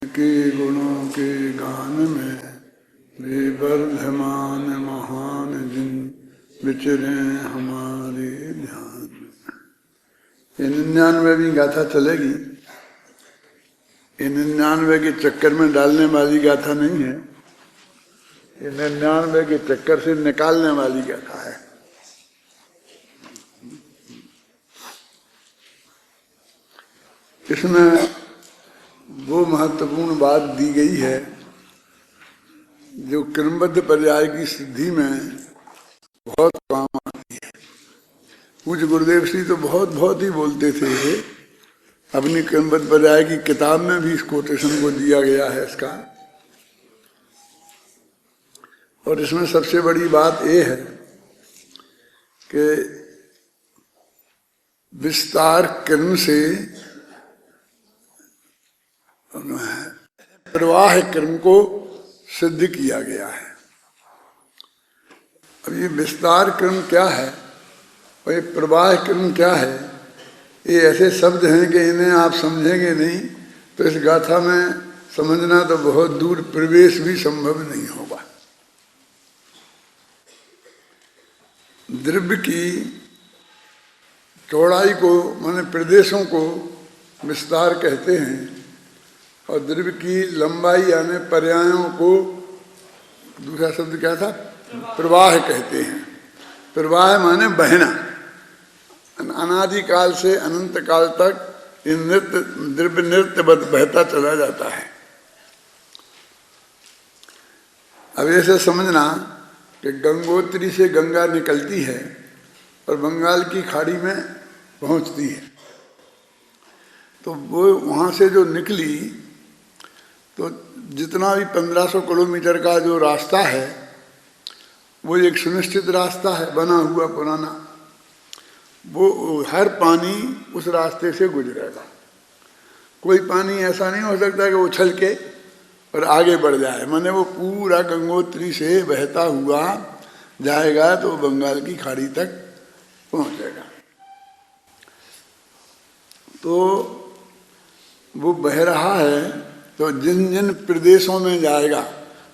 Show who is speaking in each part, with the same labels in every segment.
Speaker 1: के गुणों के गान में विवर्धमान महान जिन विचरे हमारे ध्यान। ये 99वीं गाथा चलेगी। ये 99 के चक्कर में डालने वाली गाथा नहीं है, ये 99 के चक्कर से निकालने वाली गाथा है। इसमें वो महत्वपूर्ण बात दी गई है जो क्रमबद्ध पर्याय की सिद्धि में बहुत काम आती है। पूज्य गुरुदेव श्री तो बहुत ही बोलते थे। अपनी क्रमबद्ध पर्याय की किताब में भी इस कोटेशन को दिया गया है इसका। और इसमें सबसे बड़ी बात यह है कि विस्तार क्रम से प्रवाह क्रम को सिद्ध किया गया है। अब ये विस्तार क्रम क्या है और ये प्रवाह क्रम क्या है, ये ऐसे शब्द हैं कि इन्हें आप समझेंगे नहीं तो इस गाथा में समझना तो बहुत दूर प्रवेश भी संभव नहीं होगा। द्रव्य की चौड़ाई को माने प्रदेशों को विस्तार कहते हैं और द्रव्य की लंबाई यानी पर्यायों को दूसरा शब्द क्या था, प्रवाह कहते हैं। प्रवाह माने बहना। अनादिकाल से अनंत काल तक ये द्रव्य नृत्य बहता चला जाता है। अब ऐसे समझना कि गंगोत्री से गंगा निकलती है और बंगाल की खाड़ी में पहुंचती है, तो वो वहां से जो निकली तो जितना भी 1500 किलोमीटर का जो रास्ता है वो एक सुनिश्चित रास्ता है, बना हुआ पुराना। वो हर पानी उस रास्ते से गुजरेगा। कोई पानी ऐसा नहीं हो सकता कि वो उछल के और आगे बढ़ जाए। माने वो पूरा गंगोत्री से बहता हुआ जाएगा तो बंगाल की खाड़ी तक पहुंचेगा। तो वो बह रहा है तो जिन जिन प्रदेशों में जाएगा,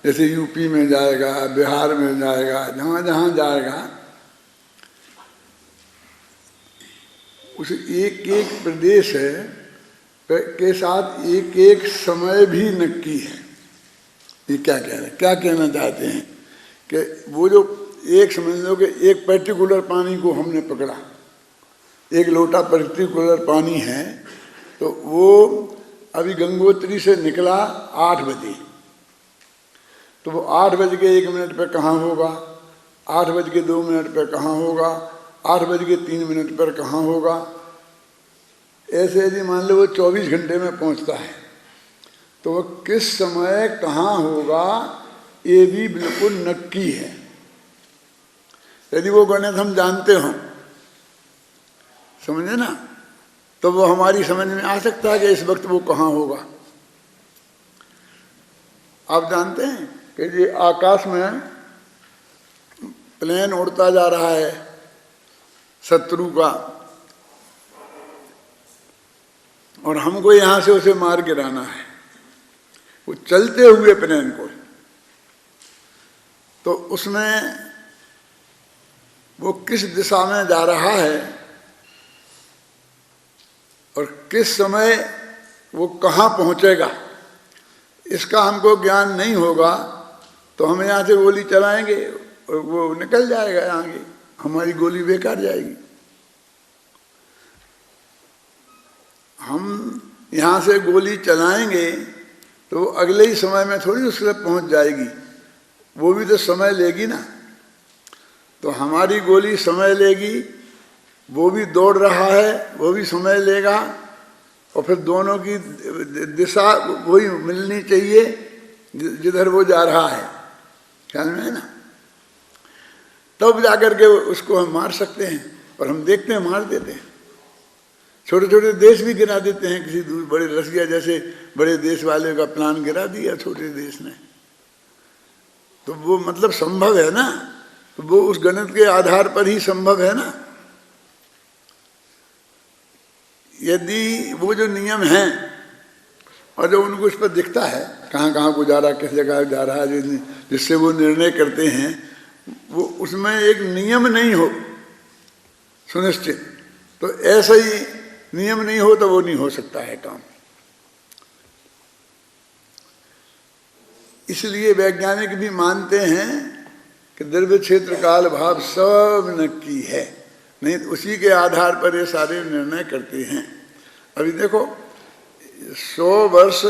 Speaker 1: जैसे यूपी में जाएगा, बिहार में जाएगा, जहाँ जहाँ जाएगा उस एक एक प्रदेश है के साथ एक एक समय भी नक्की है। ये क्या कह रहे हैं, क्या कहना चाहते हैं कि वो जो एक समझ लो कि एक पर्टिकुलर पानी को हमने पकड़ा, एक लोटा पर्टिकुलर पानी है, तो वो अभी गंगोत्री से निकला 8 बजे, तो वो 8:01 पर कहाँ होगा, 8:02 पर कहाँ होगा, 8:03 पर कहाँ होगा। ऐसे यदि मान लो वो 24 घंटे में पहुँचता है तो वो किस समय कहाँ होगा ये भी बिल्कुल नक्की है। यदि वो गणित हम जानते हों, समझे ना, तो वो हमारी समझ में आ सकता है कि इस वक्त वो कहाँ होगा। आप जानते हैं कि ये आकाश में प्लेन उड़ता जा रहा है शत्रु का और हमको यहाँ से उसे मार गिराना है, वो चलते हुए प्लेन को। तो उसमें वो किस दिशा में जा रहा है और किस समय वो कहाँ पहुँचेगा इसका हमको ज्ञान नहीं होगा तो हम यहाँ से गोली चलाएंगे और वो निकल जाएगा आगे, हमारी गोली बेकार जाएगी। हम यहाँ से गोली चलाएंगे तो अगले ही समय में थोड़ी उस तक पहुँच जाएगी, वो भी तो समय लेगी ना। तो हमारी गोली समय लेगी, वो भी दौड़ रहा है, वो भी समय लेगा, और फिर दोनों की दिशा वही मिलनी चाहिए जिधर वो जा रहा है। ख्याल में है ना? तब जाकर के उसको हम मार सकते हैं। और हम देखते हैं मार देते हैं। छोटे छोटे देश भी गिरा देते हैं। किसी दूर बड़े रसिया जैसे बड़े देश वाले का प्लान गिरा दिया छोटे देश ने, तो वो मतलब संभव है ना, तो वो उस गणित के आधार पर ही संभव है ना। यदि वो जो नियम हैं और जब उनको इस पर दिखता है कहाँ कहाँ को जा रहा है, किस जगह जा रहा है, जिससे वो निर्णय करते हैं, वो उसमें एक नियम नहीं हो सुनिश्चित, तो ऐसा ही नियम नहीं हो तो वो नहीं हो सकता है काम। इसलिए वैज्ञानिक भी मानते हैं कि द्रव्य क्षेत्र काल भाव सब नक्की है, नहीं तो उसी के आधार पर ये सारे निर्णय करते हैं। अभी देखो 100 वर्ष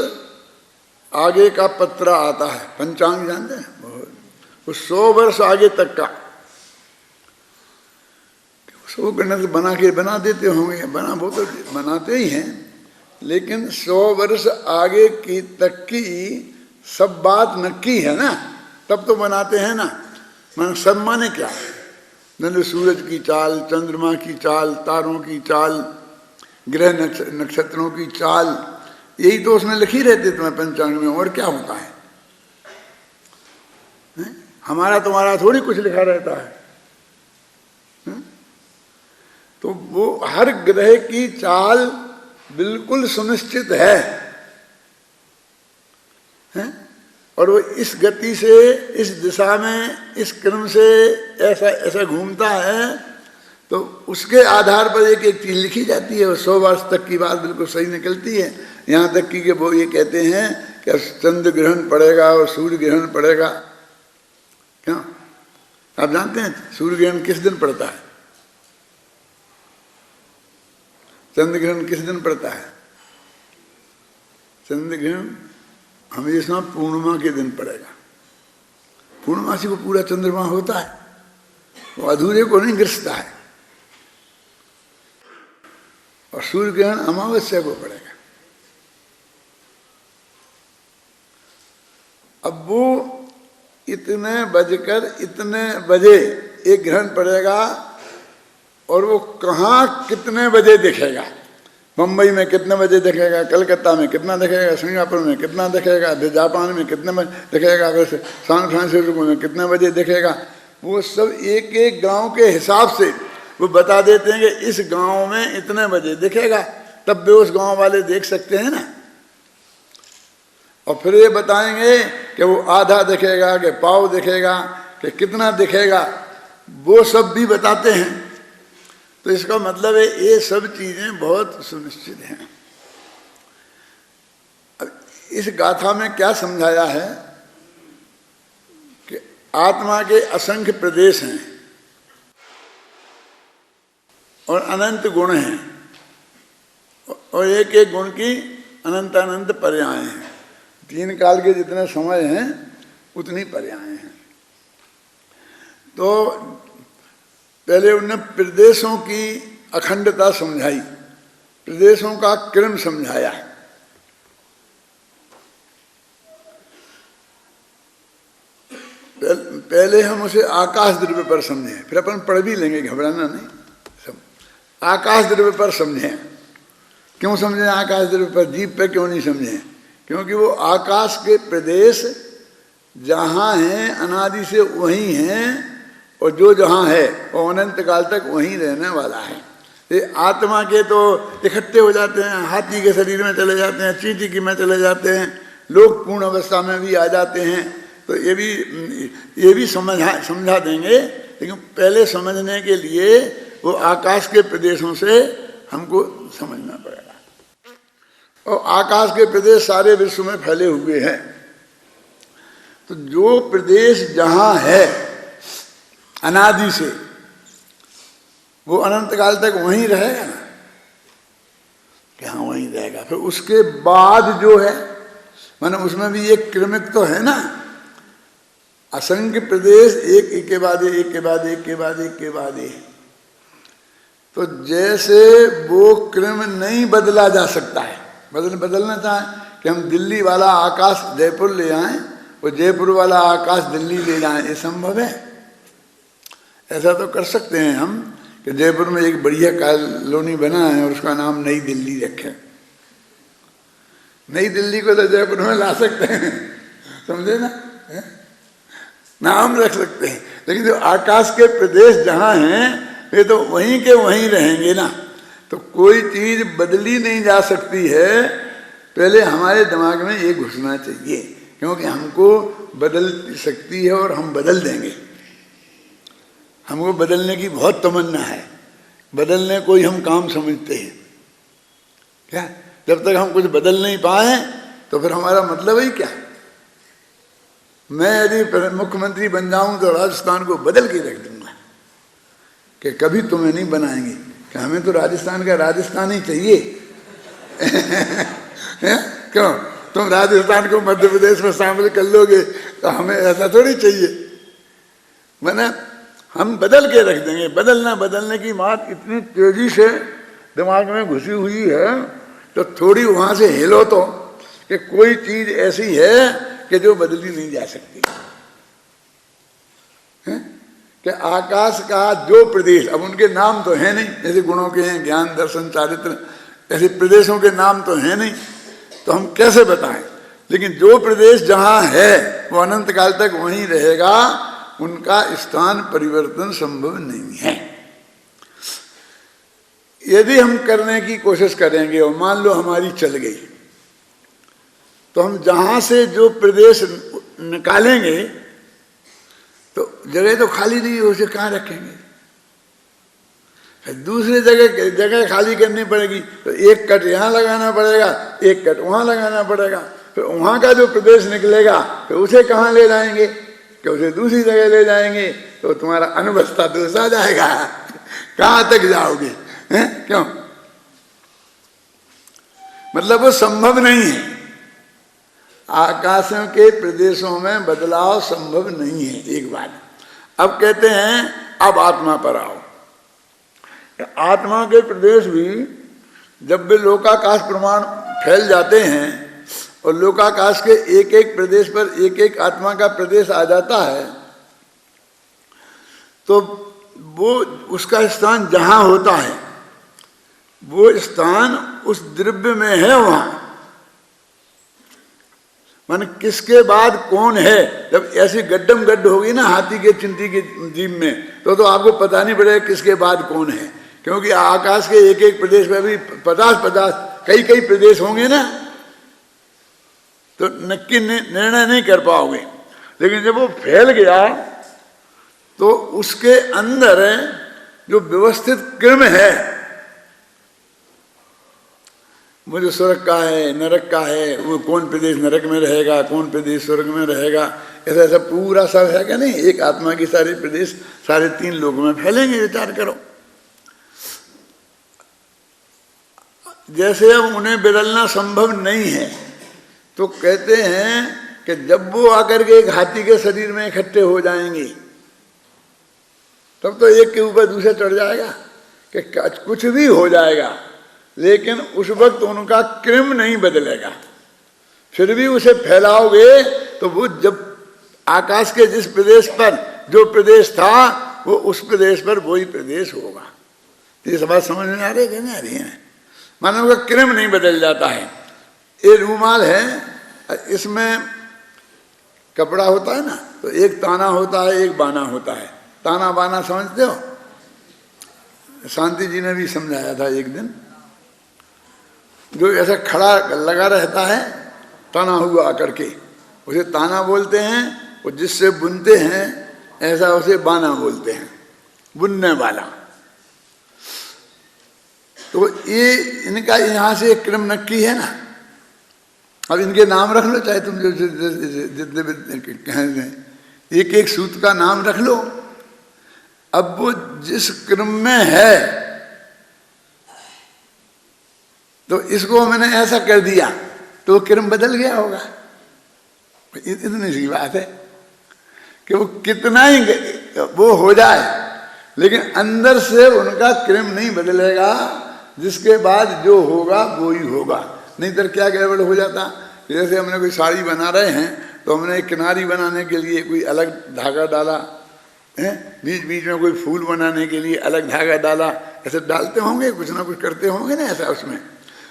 Speaker 1: आगे का पत्रा आता है, पंचांग जानते हैं, वो 100 वर्ष आगे तक का, उसको गणित बना देते होंगे, वो तो बनाते ही हैं, लेकिन 100 वर्ष आगे की तक की सब बात नक्की है ना, तब तो बनाते हैं ना। मान सब माने क्या, न सूरज की चाल, चंद्रमा की चाल, तारों की चाल, ग्रह नक्षत्रों की चाल, यही तो उसमें लिखी रहती तुम्हें पंचांग में, और क्या होता है? हमारा तुम्हारा थोड़ी कुछ लिखा रहता है। तो वो हर ग्रह की चाल बिल्कुल सुनिश्चित है, और वो इस गति से, इस दिशा में, इस क्रम से ऐसा ऐसा घूमता है, तो उसके आधार पर एक एक चीज लिखी जाती है, और 100 वर्ष तक की बात बिल्कुल सही निकलती है। यहाँ तक कि वो ये कहते हैं कि चंद्र ग्रहण पड़ेगा और सूर्य ग्रहण पड़ेगा। क्यों? आप जानते हैं सूर्य ग्रहण किस दिन पड़ता है? चंद्र ग्रहण किस दिन पड़ता है? चंद्र ग्रहण हमेशा पूर्णिमा के दिन पड़ेगा। पूर्णमासी को पूरा चंद्रमा होता है, वो अधूरे को नहीं ग्रसता है। और सूर्य ग्रहण अमावस्या को पड़ेगा। अब वो इतने बजकर इतने बजे एक ग्रहण पड़ेगा, और वो कहाँ कितने बजे दिखेगा, मुंबई में कितने बजे दिखेगा, कलकत्ता में कितना दिखेगा, सिंगापुर में कितना दिखेगा, जापान में कितने बजे दिखेगा, वैसे सैन फ्रांसिस्को में कितने बजे दिखेगा, वो सब एक एक गांव के हिसाब से वो बता देते हैं कि इस गांव में इतने बजे दिखेगा, तब भी उस गांव वाले देख सकते हैं ना। और फिर ये बताएंगे कि वो आधा दिखेगा, कि पाव दिखेगा, कि कितना दिखेगा, वो सब भी बताते हैं। तो इसका मतलब है ये सब चीजें बहुत सुनिश्चित हैं। अब इस गाथा में क्या समझाया है कि आत्मा के असंख्य प्रदेश हैं और अनंत गुण हैं, और एक एक गुण की अनंत अनंत पर्याय हैं। 3 काल के जितने समय हैं उतनी पर्याय हैं। तो पहले उन्होंने प्रदेशों की अखंडता समझाई, प्रदेशों का क्रम समझाया। पहले हम उसे आकाश द्रव्य पर समझे, फिर अपन पढ़ भी लेंगे, घबराना नहीं। सब आकाश द्रव्य पर समझे। क्यों समझे आकाश द्रव्य पर? जीव पे क्यों नहीं समझे? क्योंकि वो आकाश के प्रदेश जहाँ हैं अनादि से वहीं हैं, और जो जहाँ है वो अनंत काल तक वहीं रहने वाला है। ये आत्मा के तो इकट्ठे हो जाते हैं, हाथी के शरीर में चले जाते हैं, चींटी की में चले जाते हैं, लोग पूर्ण अवस्था में भी आ जाते हैं। तो ये भी समझा देंगे, लेकिन पहले समझने के लिए वो आकाश के प्रदेशों से हमको समझना पड़ेगा। और आकाश के प्रदेश सारे विश्व में फैले हुए हैं। तो जो प्रदेश जहाँ है अनादि से, वो अनंत काल तक वहीं रहेगा ना, कि हाँ वहीं रहेगा। फिर उसके बाद जो है, माने उसमें भी एक क्रमिक तो है ना, असंख्य प्रदेश एक के बाद एक के बाद एक के बाद एक के बाद एक। तो जैसे वो क्रम नहीं बदला जा सकता है, बदलना चाहें कि हम दिल्ली वाला आकाश जयपुर ले आएं और जयपुर वाला आकाश दिल्ली ले जाएं, ये संभव है? ऐसा तो कर सकते हैं हम कि जयपुर में एक बढ़िया कॉलोनी बना है और उसका नाम नई दिल्ली रखें। नई दिल्ली को तो जयपुर में ला सकते हैं, समझे ना, नाम रख सकते हैं। लेकिन जो आकाश के प्रदेश जहाँ हैं वे तो वहीं के वहीं रहेंगे ना। तो कोई चीज बदली नहीं जा सकती है, पहले हमारे दिमाग में ये घुसना चाहिए, क्योंकि हमको बदल सकती है और हम बदल देंगे। हमको बदलने की बहुत तमन्ना है, बदलने को ही हम काम समझते हैं। क्या जब तक हम कुछ बदल नहीं पाए तो फिर हमारा मतलब ही क्या? मैं यदि मुख्यमंत्री बन जाऊं तो राजस्थान को बदल के रख दूंगा कि कभी तुम्हें नहीं बनाएंगे, कि हमें तो राजस्थान का राजस्थान ही चाहिए। क्यों तुम राजस्थान को मध्य प्रदेश में शामिल कर लोगे तो हमें ऐसा थोड़ी चाहिए। मैंने हम बदल के रख देंगे। बदलने की बात इतनी तेजी से दिमाग में घुसी हुई है तो थोड़ी वहां से हिलो तो, कि कोई चीज ऐसी है कि जो बदली नहीं जा सकती है? कि आकाश का जो प्रदेश, अब उनके नाम तो है नहीं, जैसे गुणों के हैं ज्ञान दर्शन चारित्र, ऐसे प्रदेशों के नाम तो है नहीं, तो हम कैसे बताएं? लेकिन जो प्रदेश जहां है वो अनंत काल तक वहीं रहेगा, उनका स्थान परिवर्तन संभव नहीं है। यदि हम करने की कोशिश करेंगे और मान लो हमारी चल गई, तो हम जहां से जो प्रदेश निकालेंगे तो जगह तो खाली नहीं है, उसे कहां रखेंगे? दूसरी जगह खाली करनी पड़ेगी, तो एक कट यहां लगाना पड़ेगा, एक कट वहां लगाना पड़ेगा। फिर वहां का जो प्रदेश निकलेगा तो उसे कहां ले जाएंगे? कि उसे दूसरी जगह ले जाएंगे, तो तुम्हारा अनुभवता दोष आ जाएगा। कहां तक जाओगे? क्यों? मतलब वो संभव नहीं है। आकाशों के प्रदेशों में बदलाव संभव नहीं है। एक बात। अब कहते हैं अब आत्मा पर आओ। आत्मा के प्रदेश भी जब भी लोकाकाश प्रमाण फैल जाते हैं और लोकाकाश के एक एक प्रदेश पर एक एक आत्मा का प्रदेश आ जाता है, तो वो उसका स्थान जहां होता है वो स्थान उस द्रव्य में है। वहां मान किसके बाद कौन है, जब ऐसी गड्ढम गड्ढ होगी ना हाथी के चिंटी के जीभ में, तो आपको पता नहीं पड़ेगा किसके बाद कौन है, क्योंकि आकाश के एक एक प्रदेश में भी 50 कई प्रदेश होंगे ना, तो नक्की निर्णय नहीं कर पाओगे। लेकिन जब वो फैल गया तो उसके अंदर जो व्यवस्थित क्रम है, वो जो स्वर्ग का है नरक का है, वो कौन प्रदेश नरक में रहेगा, कौन प्रदेश स्वर्ग में रहेगा, ऐसा ऐसा पूरा सब है क्या नहीं? एक आत्मा की सारे प्रदेश सारे 3 लोगों में फैलेंगे। विचार करो। जैसे अब उन्हें बदलना संभव नहीं है, तो कहते हैं कि जब वो आकर के एक हाथी के शरीर में इकट्ठे हो जाएंगे तब तो एक के ऊपर दूसरा चढ़ जाएगा, कि कुछ भी हो जाएगा, लेकिन उस वक्त उनका क्रम नहीं बदलेगा। फिर भी उसे फैलाओगे तो वो जब आकाश के जिस प्रदेश पर जो प्रदेश था वो उस प्रदेश पर वही प्रदेश होगा। ये बात समझ में आ रही है? नहीं आ रही है? मानव का क्रम नहीं बदल जाता है। ये रूमाल है, इसमें कपड़ा होता है ना, तो एक ताना होता है एक बाना होता है। ताना बाना समझते हो? शांति जी ने भी समझाया था एक दिन। जो ऐसा खड़ा लगा रहता है तना हुआ करके, उसे ताना बोलते हैं। और जिससे बुनते हैं ऐसा उसे बाना बोलते हैं, बुनने वाला। तो ये इनका यहां से एक क्रम नक्की है ना। अब इनके नाम रख लो, चाहे तुम जो जितने एक एक सूत्र का नाम रख लो। अब वो जिस क्रम में है तो इसको मैंने ऐसा कर दिया तो क्रम बदल गया होगा। इतनी सी बात है कि वो कितना ही वो हो जाए, लेकिन अंदर से उनका क्रम नहीं बदलेगा। जिसके बाद जो होगा वो ही होगा। नहीं तो क्या गड़बड़ हो जाता। जैसे हमने कोई साड़ी बना रहे हैं तो हमने एक किनारी बनाने के लिए कोई अलग धागा डाला है, बीच बीच में कोई फूल बनाने के लिए अलग धागा डाला, ऐसे डालते होंगे, कुछ ना कुछ करते होंगे ना ऐसा उसमें।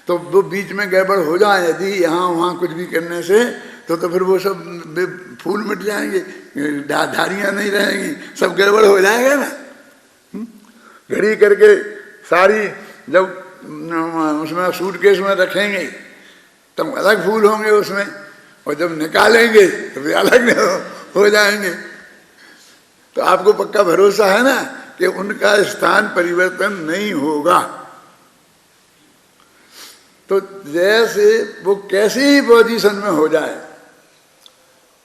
Speaker 1: तो वो बीच में गड़बड़ हो जाए यदि यहाँ वहाँ कुछ भी करने से, तो फिर वो सब फूल मिट जाएंगे, धारियाँ नहीं रहेंगी, सब गड़बड़ हो जाएगा ना। घड़ी करके सारी जब उसमें सूटकेस में रखेंगे तब अलग फूल होंगे उसमें, और जब निकालेंगे तो फिर अलग हो जाएंगे। तो आपको पक्का भरोसा है ना कि उनका स्थान परिवर्तन नहीं होगा। तो जैसे वो कैसे ही पोजीशन में हो जाए,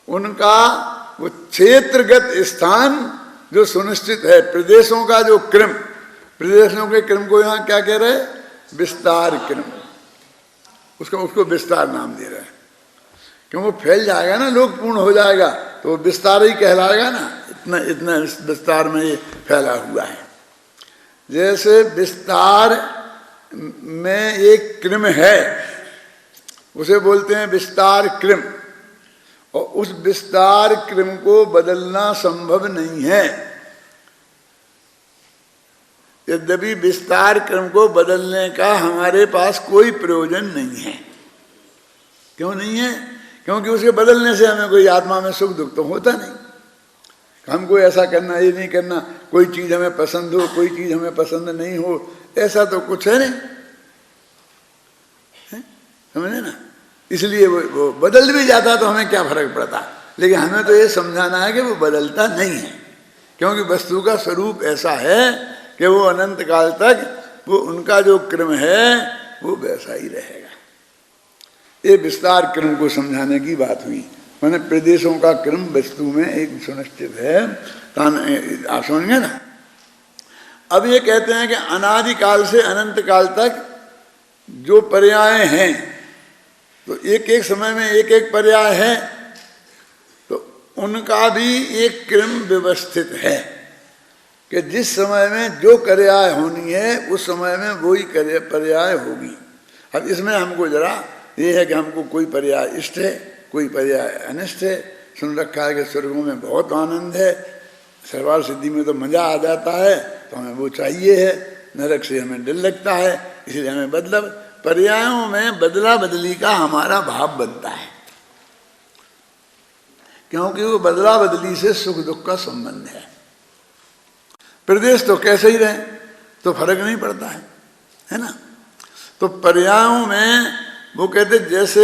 Speaker 1: उनका वो क्षेत्रगत स्थान जो सुनिश्चित है, प्रदेशों का जो क्रम, प्रदेशों के क्रम को यहाँ क्या कह रहे हैं? विस्तार क्रम। उसको विस्तार नाम दे रहे हैं, क्यों वो फैल जाएगा ना, लोक पूर्ण हो जाएगा तो वो विस्तार ही कहलाएगा ना। इतना इतना विस्तार में ये फैला हुआ है। जैसे विस्तार में एक क्रम है, उसे बोलते हैं विस्तार क्रम, और उस विस्तार क्रम को बदलना संभव नहीं है। यद्यपि विस्तार क्रम को बदलने का हमारे पास कोई प्रयोजन नहीं है। क्यों नहीं है? क्योंकि उसके बदलने से हमें कोई आत्मा में सुख दुख तो होता नहीं। हमको ऐसा करना, ये नहीं करना, कोई चीज हमें पसंद हो, कोई चीज हमें पसंद नहीं हो, ऐसा तो कुछ है नहीं, समझे ना। इसलिए वो बदल भी जाता तो हमें क्या फर्क पड़ता, लेकिन हमें तो ये समझाना है कि वो बदलता नहीं है, क्योंकि वस्तु का स्वरूप ऐसा है कि वो अनंत काल तक वो उनका जो क्रम है वो वैसा ही रहेगा। ये विस्तार क्रम को समझाने की बात हुई। मैंने प्रदेशों का क्रम वस्तु में एक सुनिश्चित है, आप समझेंगे ना। अब ये कहते हैं कि अनादिकाल से अनंत काल तक जो पर्याय हैं, तो एक एक समय में एक एक पर्याय है, तो उनका भी एक क्रम व्यवस्थित है कि जिस समय में जो पर्याय होनी है उस समय में वही पर्याय होगी। अब इसमें हमको जरा ये है कि हमको कोई पर्याय इष्ट है, कोई पर्याय अनिष्ट है। सुन रखा है कि स्वर्गों में बहुत आनंद है, सर्वार सिद्धि में तो मजा आ जाता है, तो हमें वो चाहिए है। नरक से हमें डर लगता है, इसलिए हमें बदला पर्यायों में बदला बदली का हमारा भाव बनता है, क्योंकि वो बदला बदली से सुख दुख का संबंध है। प्रदेश तो कैसे ही रहे तो फर्क नहीं पड़ता है ना। तो पर्यायों में वो कहते जैसे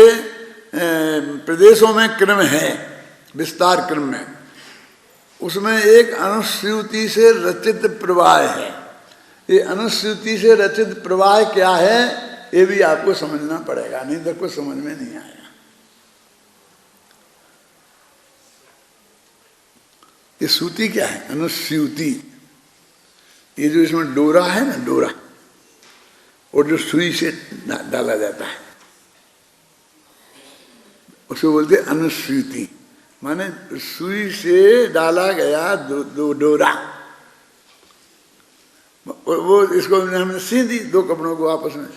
Speaker 1: प्रदेशों में क्रम है, विस्तार क्रम में, उसमें एक अनुश्रुति से रचित प्रवाह है। ये अनुश्रुति से रचित प्रवाह क्या है ये भी आपको समझना पड़ेगा, नहीं तो कुछ समझ में नहीं आएगा। ये श्रुति क्या है? अनुश्रुति। ये जो इसमें डोरा है ना, डोरा, और जो सुई से डाला जाता है उसको बोलते हैं अनुश्रुति। माने सुई से डाला गया दो डोरा, वो इसको हमने सी दी दो कपड़ों को आपस में।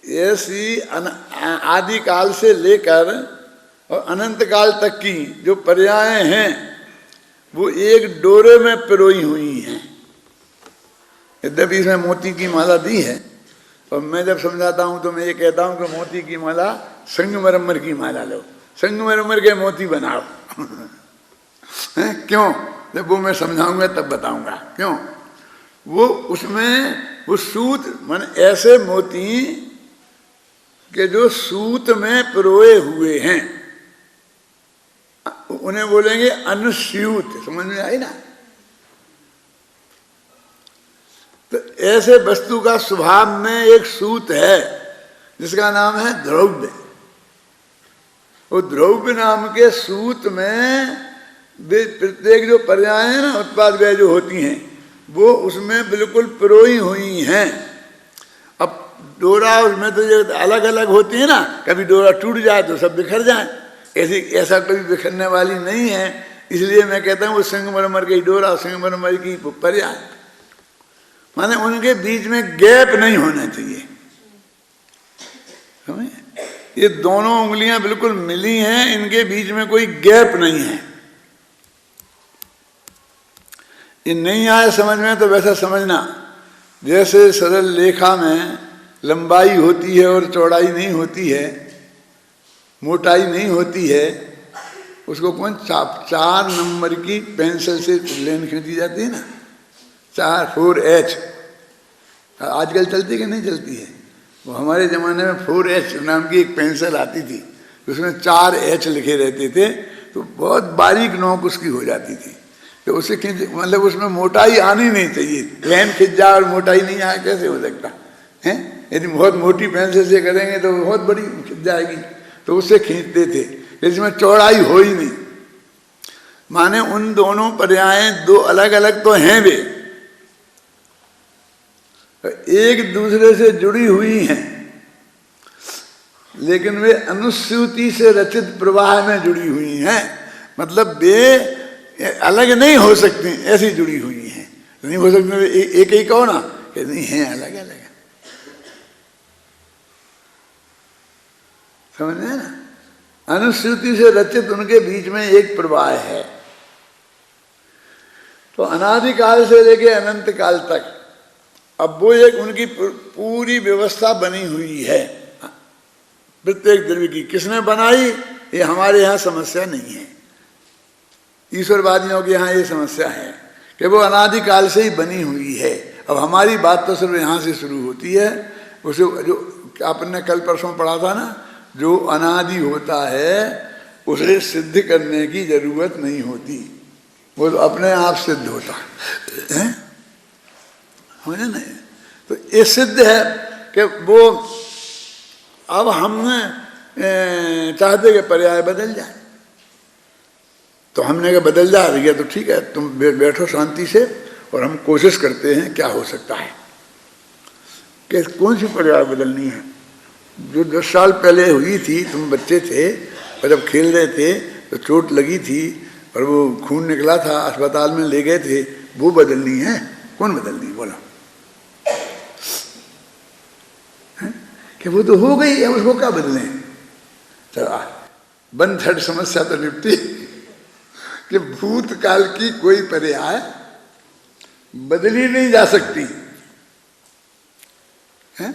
Speaker 1: ऐसी आदिकाल से लेकर और अनंत काल तक की जो पर्याय हैं वो एक डोरे में पिरोई हुई हैं। यद्यपि इसमें मोती की माला दी है, और मैं जब समझाता हूं तो मैं ये कहता हूं कि मोती की माला संगमरमर की माला लो, संगमरमर के मोती बनाओ। क्यों? जब वो मैं समझाऊंगा तब बताऊंगा क्यों। वो उसमें वो सूत मन ऐसे मोती के जो सूत में पिरोए हुए हैं, उन्हें बोलेंगे अनुस्यूत। समझ में आई ना। तो ऐसे वस्तु का स्वभाव में एक सूत है जिसका नाम है द्रव्य। वो द्रव्य नाम के सूत में प्रत्येक जो पर्याय है ना, उत्पाद व्यय जो होती हैं, वो उसमें बिल्कुल पिरोई हुई हैं। अब डोरा उसमें तो ये अलग अलग होती है ना, कभी डोरा टूट जाए तो सब बिखर जाए, ऐसा कभी बिखरने वाली नहीं है। इसलिए मैं कहता हूँ वो संगमरमर की डोरा, संगमरमर की पर्याय, माने उनके बीच में गैप नहीं होना चाहिए। ये दोनों उंगलियां बिल्कुल मिली हैं, इनके बीच में कोई गैप नहीं है। ये नहीं आए समझ में तो वैसा समझना, जैसे सरल लेखा में लंबाई होती है और चौड़ाई नहीं होती है, मोटाई नहीं होती है, उसको कौन 4 नंबर की पेंसिल से लेन खींची जाती है ना, 4 4H आजकल चलती कि नहीं चलती है, वो हमारे ज़माने में 4H नाम की एक पेंसिल आती थी, उसमें 4H लिखे रहते थे, तो बहुत बारीक नोक उसकी हो जाती थी। तो उसे खींच, मतलब उसमें मोटाई आनी नहीं चाहिए, प्लेन खिंच जाए और मोटाई नहीं आए, कैसे हो सकता है? यदि बहुत मोटी पेंसिल से करेंगे तो बहुत बड़ी खिंच जाएगी, तो उससे खींचते थे, इसमें चौड़ाई हो ही नहीं। माने उन दोनों पर्याय दो अलग अलग तो हैं, वे एक दूसरे से जुड़ी हुई हैं, लेकिन वे अनुस्यूति से रचित प्रवाह में जुड़ी हुई हैं। मतलब वे अलग नहीं हो सकती, ऐसी जुड़ी हुई हैं। नहीं हो सकती एक ही कहो ना कि नहीं है, अलग अलग है। समझ में ना? अनुस्यूति से रचित उनके बीच में एक प्रवाह है। तो अनादिकाल से लेके अनंत काल तक अब वो एक उनकी पूरी व्यवस्था बनी हुई है प्रत्येक द्रव्य की। किसने बनाई, ये हमारे यहाँ समस्या नहीं है, ईश्वरवादियों के यहाँ ये समस्या है कि वो अनादिकाल से ही बनी हुई है। अब हमारी बात तो सिर्फ यहाँ से शुरू होती है। उसे जो आपने कल परसों पढ़ा था ना, जो अनादि होता है उसे सिद्ध करने की जरूरत नहीं होती, वो तो अपने आप सिद्ध होता है। समझे नहीं? तो ये सिद्ध है कि वो, अब हम चाहते कि पर्याय बदल जाए, तो हमने कहा बदल जा रही है तो ठीक है, तुम बैठो शांति से और हम कोशिश करते हैं क्या हो सकता है। कि कौन सी पर्याय बदलनी है? जो 10 साल पहले हुई थी, तुम बच्चे थे और जब खेल रहे थे तो चोट लगी थी और वो खून निकला था, अस्पताल में ले गए थे, वो बदलनी है? कौन बदलनी? बोला कि वो तो हो गई है, उसको क्या बदलें? चलो बंद थर्ड समस्या तो निपटी कि भूतकाल की कोई पर्याय बदली नहीं जा सकती है,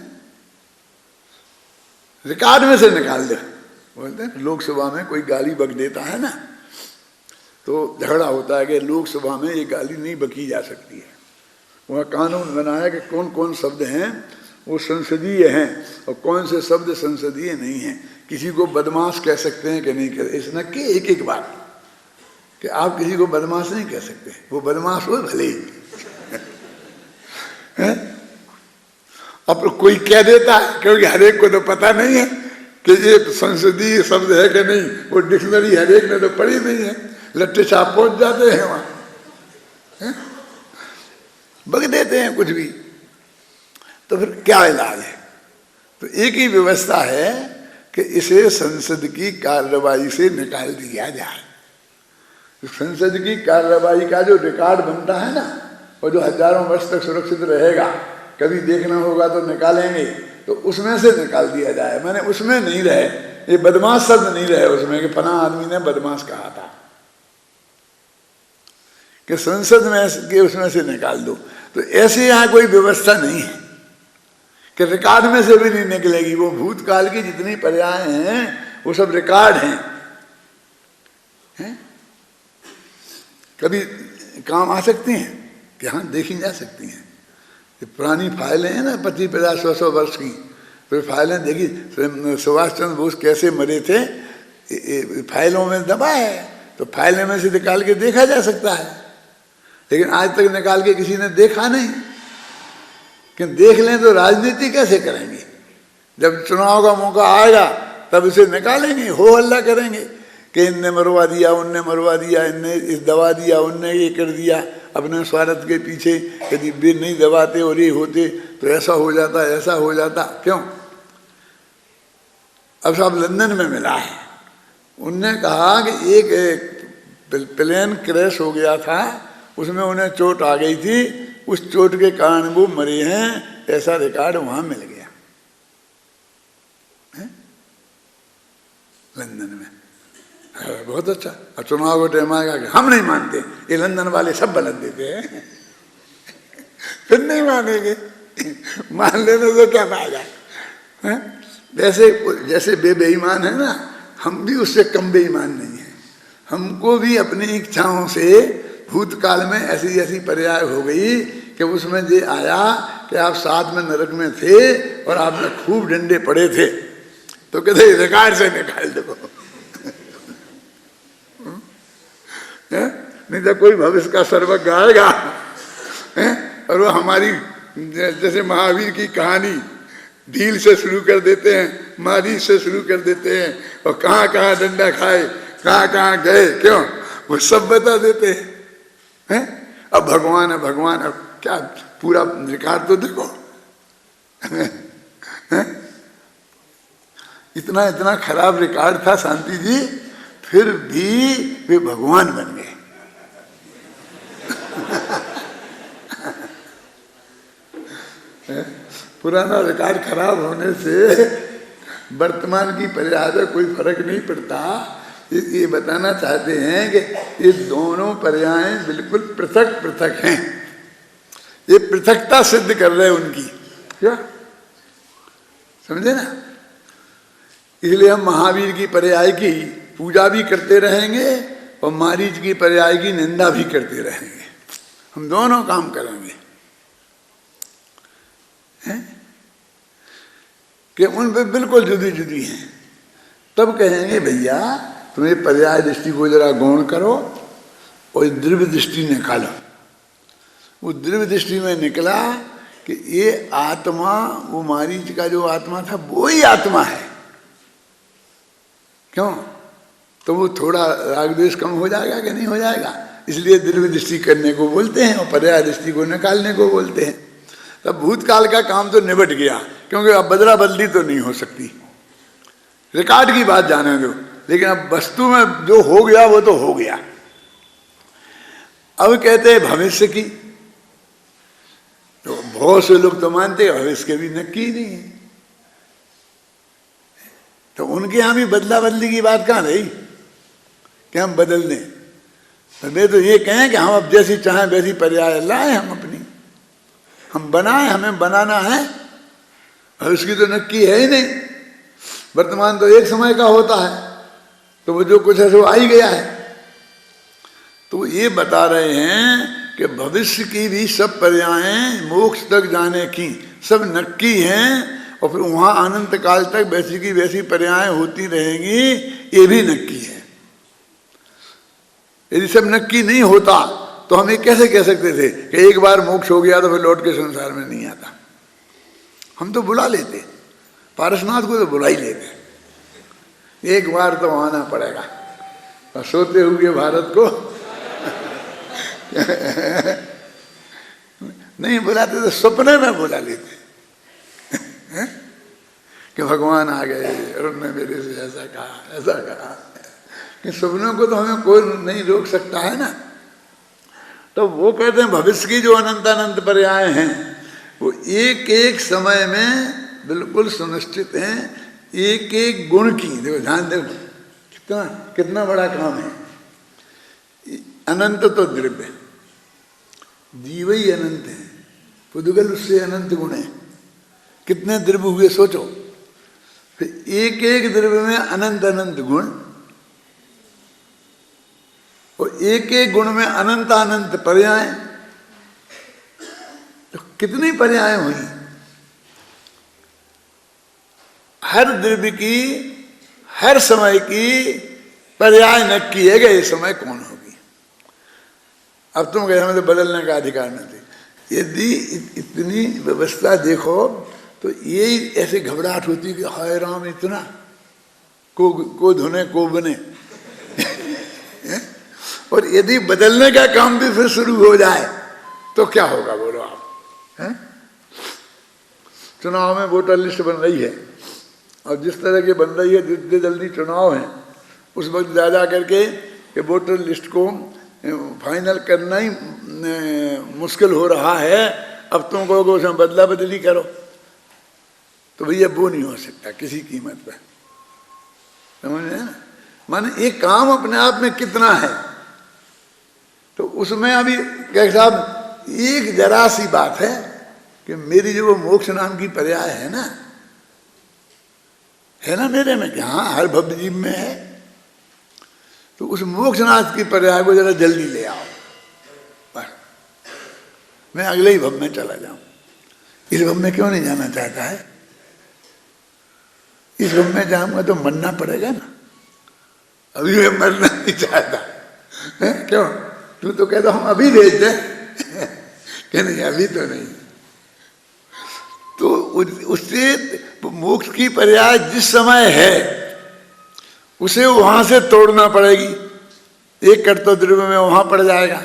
Speaker 1: रिकॉर्ड में से निकाल दे। बोलते हैं लोकसभा में कोई गाली बक देता है ना, तो झगड़ा होता है कि लोकसभा में ये गाली नहीं बकी जा सकती है। वहाँ कानून बनाया कि कौन कौन शब्द हैं वो संसदीय हैं और कौन से शब्द संसदीय नहीं हैं। किसी को बदमाश कह सकते हैं कि नहीं कह, इसने कि एक बात कि आप किसी को बदमाश नहीं कह सकते, वो बदमाश हो भले ही अब कोई कह देता है, क्योंकि हरेक को तो पता नहीं है कि ये संसदीय शब्द है कि नहीं, वो डिक्शनरी हरेक ने तो पढ़ी नहीं है, लट्टे छाप पहुंच जाते हैं वहां, बक देते हैं कुछ भी। तो फिर क्या इलाज है? तो एक ही व्यवस्था है कि इसे संसद की कार्रवाई से निकाल दिया जाए। तो संसद की कार्रवाई का जो रिकॉर्ड बनता है ना, और जो हजारों वर्ष तक सुरक्षित रहेगा, कभी देखना होगा तो निकालेंगे, तो उसमें से निकाल दिया जाए। मैंने उसमें नहीं रहे, ये बदमाश शब्द नहीं रहे उसमें कि फना आदमी ने बदमाश कहा था, कि संसद में के उसमें से निकाल दो। तो ऐसे यहाँ कोई व्यवस्था नहीं है कि रिकॉर्ड में से भी नहीं निकलेगी। वो भूतकाल की जितनी पर्याय हैं वो सब रिकॉर्ड हैं, कभी काम आ सकती हैं कि हाँ देखी जा सकती हैं। ये पुरानी फाइलें हैं ना 25-50-100 वर्ष की, तो फाइलें देखी, सुभाष चंद्र बोस कैसे मरे थे, फाइलों में दबा है, तो फाइलें में से निकाल के देखा जा सकता है। लेकिन आज तक निकाल के किसी ने देखा नहीं, कि देख लें तो राजनीति कैसे करेंगे? जब चुनाव का मौका आएगा तब इसे निकालेंगे, हो हल्ला करेंगे कि इनने मरवा दिया, उनने मरवा दिया, इनने इस दबा दिया, उनने ये कर दिया, अपने स्वार्थ के पीछे यदि वे नहीं दबाते और ये होते तो ऐसा हो जाता, ऐसा हो जाता। क्यों? अब साहब लंदन में मिला है, उनने कहा कि एक प्लेन क्रैश हो गया था, उसमें उन्हें चोट आ गई थी, उस चोट के कारण वो मरे हैं, ऐसा रिकॉर्ड वहां मिल गया है? लंदन में। बहुत अच्छा। और चुनाव को टाइम आएगा कि हम नहीं मानते, ये लंदन वाले सब गलत देते हैं फिर नहीं मानेंगे, मान लेने से क्या फायदा है? वैसे जैसे बेईमान है ना, हम भी उससे कम बेईमान नहीं है। हमको भी अपनी इच्छाओं से भूतकाल में ऐसी ऐसी पर्याय हो गई कि उसमें ये आया कि आप साथ में नरक में थे और आपने खूब डंडे पड़े थे, तो कहते रिकॉर्ड से निकाल दो। नहीं तो कोई भविष्य का सर्वज्ञ आएगा और वो हमारी जैसे महावीर की कहानी ढील से शुरू कर देते हैं, मारी से शुरू कर देते हैं, और कहाँ कहाँ डंडा खाए, कहाँ कहाँ गए, क्यों वो सब बता देते हैं। अब भगवान है, भगवान अब क्या पूरा रिकॉर्ड तो देखो। इतना इतना खराब रिकॉर्ड था शांति जी, फिर भी वे भगवान बन गए। पुराना रिकॉर्ड खराब होने से वर्तमान की पर्याय में कोई फर्क नहीं पड़ता। ये बताना चाहते हैं कि ये दोनों पर्याय बिल्कुल पृथक पृथक हैं। ये पृथकता सिद्ध कर रहे हैं उनकी, क्या समझे ना? इसलिए हम महावीर की पर्याय की पूजा भी करते रहेंगे और मारीच की पर्याय की निंदा भी करते रहेंगे। हम दोनों काम करेंगे कि उन पे बिल्कुल जुदी जुदी हैं। तब कहेंगे भैया तुम्हें पर्याय दृष्टि को जरा गौण करो और द्रव्य दृष्टि निकालो। वो द्रव्य दृष्टि में निकला कि ये आत्मा, वो मारीच का जो आत्मा था वो ही आत्मा है। क्यों? तो वो थोड़ा राग द्वेष कम हो जाएगा कि नहीं हो जाएगा? इसलिए द्रव्य दृष्टि करने को बोलते हैं और पर्याय दृष्टि को निकालने को बोलते हैं। तब भूतकाल का काम तो निबट गया, क्योंकि अब बदला बदली तो नहीं हो सकती। रिकॉर्ड की बात जाने दो, लेकिन अब वस्तु में जो हो गया वो तो हो गया। अब कहते हैं भविष्य की, तो बहुत से लोग तो मानते हैं भविष्य के भी नक्की नहीं है, तो उनके यहां भी बदला बदली की बात कहां रही कि हम बदल दें? तो वे तो ये कहें कि हम अब जैसी चाहें वैसी पर्याय लाए, हम अपनी हम बनाए, हमें बनाना है। भविष्य की तो नक्की है ही नहीं। वर्तमान तो एक समय का होता है, तो वो जो कुछ है सो आ ही गया है। तो ये बता रहे हैं कि भविष्य की भी सब पर्यायें मोक्ष तक जाने की सब नक्की हैं, और फिर वहां अनंत काल तक वैसी की वैसी पर्यायें होती रहेंगी, ये भी नक्की है। यदि सब नक्की नहीं होता तो हम ये कैसे कह सकते थे कि एक बार मोक्ष हो गया तो फिर लौट के संसार में नहीं आता? हम तो बुला लेते, पारसनाथ को तो बुला ही लेते, एक बार तो आना पड़ेगा। और सोते हुए भारत को नहीं बुलाते तो सपने में बुला लेते कि भगवान आ गए और उन्होंने मेरे से ऐसा कहा, ऐसा कहा। कि सपनों को तो हमें कोई नहीं रोक सकता है ना। तो वो कहते हैं भविष्य की जो अनंत अनंत पर्याय हैं वो एक एक समय में बिल्कुल सुनिश्चित हैं। एक एक गुण की देखो, ध्यान देखो कितना कितना बड़ा काम है। अनंत तो द्रव्य, जीव ही अनंत है, पुद्गल उससे अनंत गुण है। कितने द्रव्य हुए सोचो, फिर एक एक द्रव्य में अनंत अनंत गुण, और एक एक गुण में अनंत अनंत पर्याय। तो कितनी पर्याय हुई? हर द्रव्य की, हर समय की पर्याय नक्की है कि ये समय कौन होगी। अब तुम कहे हमें तो बदलने का अधिकार नहीं थे। यदि इतनी व्यवस्था देखो तो ये ऐसे घबराहट होती कि हाय राम इतना को धुने को बने। और यदि बदलने का काम भी फिर शुरू हो जाए तो क्या होगा बोलो आप? हैं? चुनाव में वोटर लिस्ट बन रही है, और जिस तरह की बन रही है, जितने जल्दी चुनाव है उस वक्त जा करके कि वोटर लिस्ट को फाइनल करना ही मुश्किल हो रहा है। अब तुम कहोगे उसमें बदला बदली करो, तो भैया वो नहीं हो सकता किसी कीमत पर। समझ रहे हैं? माने एक काम अपने आप में कितना है, तो उसमें अभी क्या साहब एक जरा सी बात है कि मेरी जो वो मोक्ष नाम की पर्याय है ना मेरे में, कि हाँ हर भव्य जीव में है, तो उस मोक्षनाथ की पर्याय को जरा जल्दी ले आओ, बस मैं अगले ही भव में चला जाऊं। इस रूम में क्यों नहीं जाना चाहता है? इस रूम में जाऊंगा तो मरना पड़ेगा ना, अभी मैं मरना नहीं चाहता है? क्यों? तू तो कहता हम अभी भेज दे कि नहीं अभी तो नहीं। तो उससे मोक्ष की पर्याय जिस समय है उसे वहां से तोड़ना पड़ेगी। एक कट तो द्रव्य में वहां पड़ जाएगा,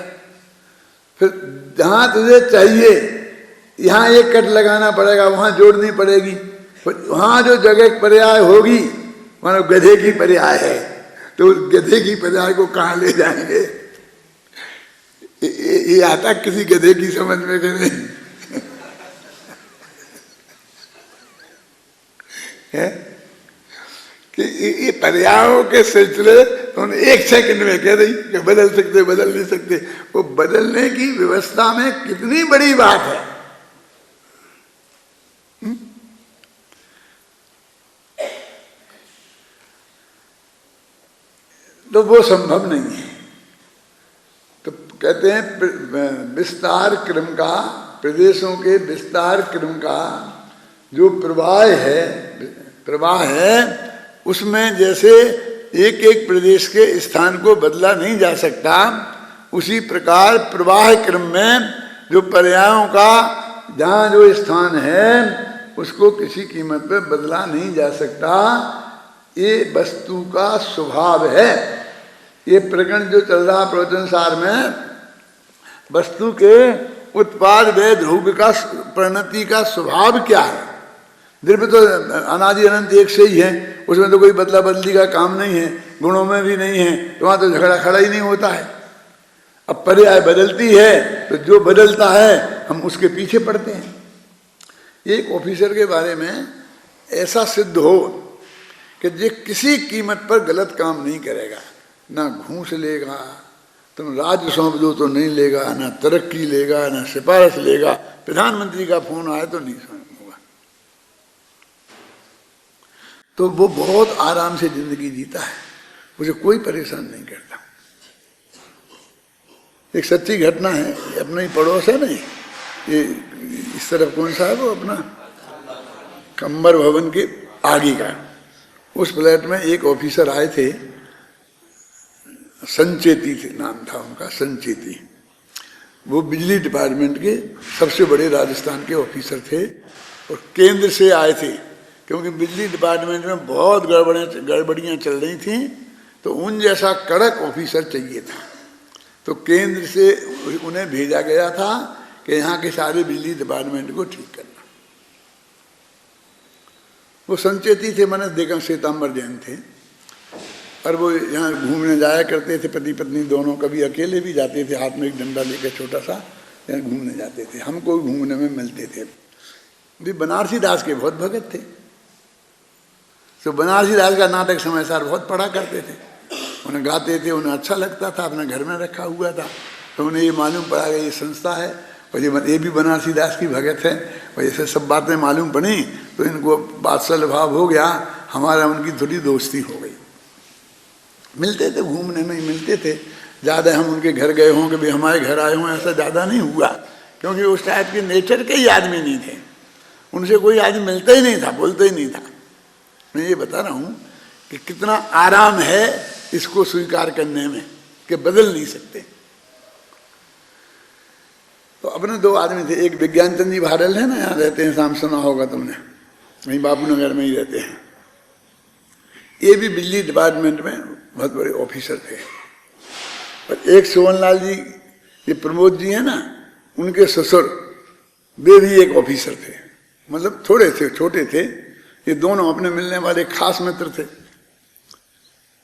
Speaker 1: फिर जहां तुझे चाहिए यहां एक कट लगाना पड़ेगा, वहां जोड़नी पड़ेगी। वहां जो जगह पर्याय होगी मानो गधे की पर्याय है, तो उस गधे की पर्याय को कहां ले जाएंगे? ये आता किसी गधे की समझ में कि नहीं है कि ये पर्यायों के सिलसिले तो एक सेकंड में कह रही कि बदल सकते बदल नहीं सकते। वो बदलने की व्यवस्था में कितनी बड़ी बात है। तो वो संभव नहीं है। तो कहते हैं विस्तार क्रम का, प्रदेशों के विस्तार क्रम का जो प्रवाह है उसमें जैसे एक एक प्रदेश के स्थान को बदला नहीं जा सकता, उसी प्रकार प्रवाह क्रम में जो पर्यायों का जहाँ जो स्थान है उसको किसी कीमत पे बदला नहीं जा सकता। ये वस्तु का स्वभाव है। ये प्रकरण जो चल रहा प्रवचन सार में, वस्तु के उत्पाद व ध्रुव का परिणति का स्वभाव क्या है। द्रव्य तो अनादि अनंत एक से ही है, उसमें तो कोई बदला बदली का काम नहीं है, गुणों में भी नहीं है, तो वहां तो झगड़ा खड़ा ही नहीं होता है। अब पर्याय बदलती है तो जो बदलता है हम उसके पीछे पड़ते हैं। एक ऑफिसर के बारे में ऐसा सिद्ध हो कि जे किसी कीमत पर गलत काम नहीं करेगा, ना घूस लेगा, तुम राज्य सौंप दो तो नहीं लेगा, ना तरक्की लेगा, ना सिफारिश लेगा, प्रधानमंत्री का फोन आए तो नहीं होगा, तो वो बहुत आराम से जिंदगी जीता है, मुझे कोई परेशान नहीं करता। एक सच्ची घटना है, अपना ही पड़ोस है नहीं, ये इस तरफ कौन सा है वो अपना कंबर भवन के आगे का, उस फ्लैट में एक ऑफिसर आए थे, संचेती थे नाम था उनका, संचेती। वो बिजली डिपार्टमेंट के सबसे बड़े राजस्थान के ऑफिसर थे और केंद्र से आए थे, क्योंकि बिजली डिपार्टमेंट में बहुत गड़बड़ियाँ चल रही थी, तो उन जैसा कड़क ऑफिसर चाहिए था। तो केंद्र से उन्हें भेजा गया था कि यहाँ के सारे बिजली डिपार्टमेंट को ठीक करना। वो संचेती थे, मैंने देखा श्वेतांबर जैन थे, और वो यहाँ घूमने जाया करते थे, पति पत्नी दोनों, कभी अकेले भी जाते थे, हाथ में एक डंडा लेकर छोटा सा, यहाँ घूमने जाते थे, हमको घूमने में मिलते थे। भी बनारसी दास के बहुत भगत थे, तो बनारसी दास का नाटक समय सार बहुत पढ़ा करते थे, उन्हें गाते थे, उन्हें अच्छा लगता था, अपने घर में रखा हुआ था। तो उन्हें ये मालूम पड़ा कि ये संस्था है और ये भी बनारसी दास की भगत है, और ऐसे सब बातें मालूम पड़ी, तो इनको बादशाह भाव हो गया, हमारा उनकी थोड़ी दोस्ती हो गई। मिलते थे, घूमने में ही मिलते थे, ज़्यादा हम उनके घर गए हों कि भाई हमारे घर आए हों ऐसा ज़्यादा नहीं हुआ, क्योंकि उस टाइप के नेचर के ही आदमी नहीं थे, उनसे कोई आदमी मिलता ही नहीं था, बोलता ही नहीं था। मैं ये बता रहा हूँ कि कितना आराम है इसको स्वीकार करने में कि बदल नहीं सकते। तो अपने दो आदमी थे, एक विज्ञान चंद जी भारल है ना, यहाँ रहते हैं, शाम सुना होगा तुमने, वहीं बापू नगर में ही रहते हैं। ये भी बिजली डिपार्टमेंट में बहुत बड़े ऑफिसर थे। और एक सोहनलाल जी, ये प्रमोद जी है ना, उनके ससुर, वे भी एक ऑफिसर थे, मतलब थोड़े थे, छोटे थे। ये दोनों अपने मिलने वाले खास मित्र थे।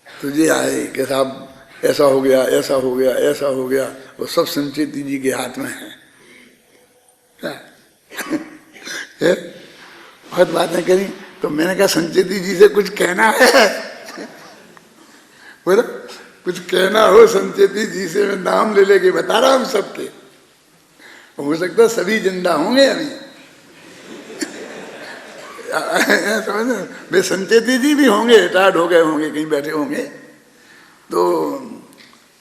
Speaker 1: तो ये आए कि साहब ऐसा हो गया, ऐसा हो गया, ऐसा हो गया, वो सब संचेती जी के हाथ में है। बहुत बातें करी, तो मैंने कहा संचेती जी से कुछ कहना है? बोला कुछ कहना हो संचेती जी से, मैं नाम ले लेके बता रहा हूँ सबके, हो सकता है सभी जिंदा होंगे अभी। समझ, वे संचेती जी भी होंगे, रिटायर्ड हो गए होंगे, कहीं बैठे होंगे। तो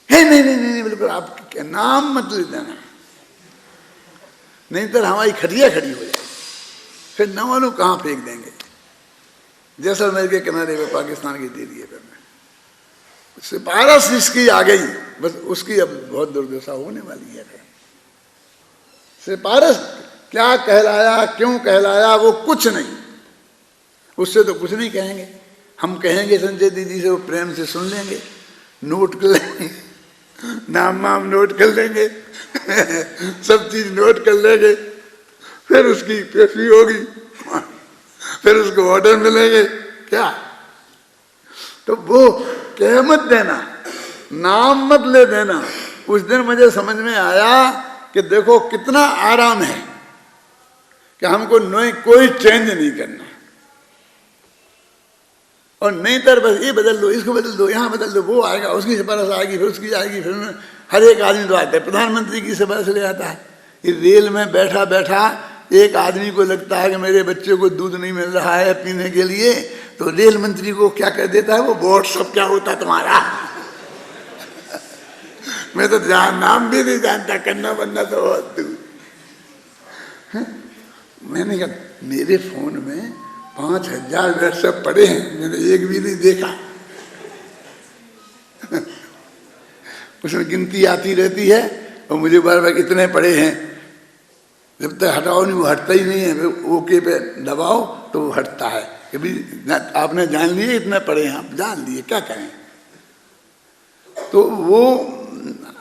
Speaker 1: है नहीं बिल्कुल, आप नाम मत ले देना, नहीं तो हमारी खटिया खड़ी हो जाए। फिर न मालूम कहाँ फेंक देंगे। जैसलमेर के किनारे पे पाकिस्तान के दे दिए फिर सिफारिश जिसकी आ गई, बस उसकी अब बहुत दुर्दशा होने वाली है। सिफारिश क्या कहलाया, क्यों कहलाया, वो कुछ नहीं, उससे तो कुछ नहीं कहेंगे। हम कहेंगे संजय दीदी से, वो प्रेम से सुन लेंगे, नोट कर लेंगे, नाम वाम नोट कर लेंगे सब चीज नोट कर लेंगे, फिर उसकी पेशी होगी, फिर उसको ऑर्डर मिलेंगे क्या। तो वो कह मत देना, नाम मत ले देना। उस दिन मुझे समझ में आया कि देखो कितना आराम है कि हमको कोई चेंज नहीं करना, और नहीं तर बस ये बदल दो, इसको बदल दो, यहाँ बदल दो, वो आएगा, उसकी सिफारिश आएगी, फिर उसकी आएगी, फिर हर एक आदमी तो आता है, प्रधानमंत्री की सिफारिश ले आता है। ये रेल में बैठा बैठा एक आदमी को लगता है कि मेरे बच्चे को दूध नहीं मिल रहा है पीने के लिए, तो रेल मंत्री को क्या कर देता है, वो व्हाट्सअप क्या होता तुम्हारा मैं तो नाम भी नहीं जानता, करना बनना तो बहुत दूर। मैंने कहा मेरे फोन में 5000 व्हाट्सएप पड़े हैं, मैंने एक भी नहीं देखा उसमें गिनती आती रहती है और मुझे बार बार इतने पड़े हैं, जब तक हटाओ नहीं वो हटता ही नहीं है, ओके पे दबाओ तो वो हटता है। कभी आपने जान लिए इतने पड़े हैं, आप जान लिए, क्या करें। तो वो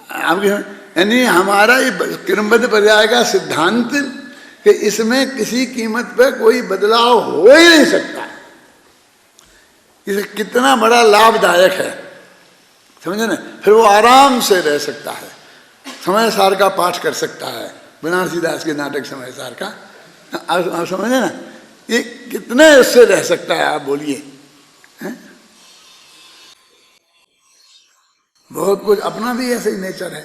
Speaker 1: आपके यानी हमारा ये क्रमबद्ध पर्याय का सिद्धांत कि इसमें किसी कीमत पर कोई बदलाव हो ही नहीं सकता, इसे कितना बड़ा लाभदायक है, समझे ना। फिर वो आराम से रह सकता है, समय सार का पाठ कर सकता है, बनारसी दास के नाटक समय सार का, आप समझे ना, ये कितने उससे रह सकता है, आप बोलिए। बहुत कुछ अपना भी ऐसे ही नेचर है,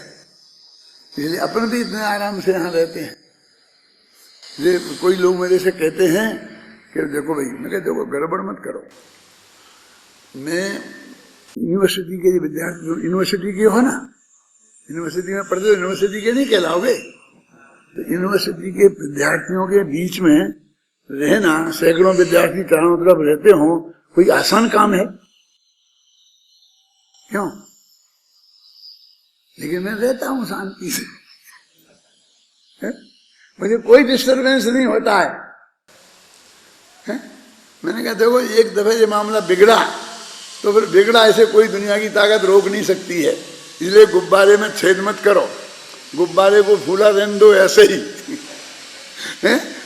Speaker 1: इसलिए अपन भी इतने आराम से यहाँ रहते हैं। ये कोई लोग मेरे से कहते हैं कि देखो भाई, मैं कहते देखो गड़बड़ मत करो, मैं यूनिवर्सिटी के विद्यार्थी, यूनिवर्सिटी के हो ना, यूनिवर्सिटी में पढ़ते हो, यूनिवर्सिटी के नहीं कहलाओगे। तो यूनिवर्सिटी के विद्यार्थियों के बीच में रहना, सैकड़ों विद्यार्थी चारों तरफ रहते हो, कोई आसान काम है क्यों? लेकिन मैं रहता हूं शांति से, मुझे कोई डिस्टर्बेंस नहीं होता है? मैंने कहा देखो एक दफे ये मामला बिगड़ा तो फिर बिगड़ा, ऐसे कोई दुनिया की ताकत रोक नहीं सकती है, इसलिए गुब्बारे में छेद मत करो, गुब्बारे को फूला रहने दो ऐसे ही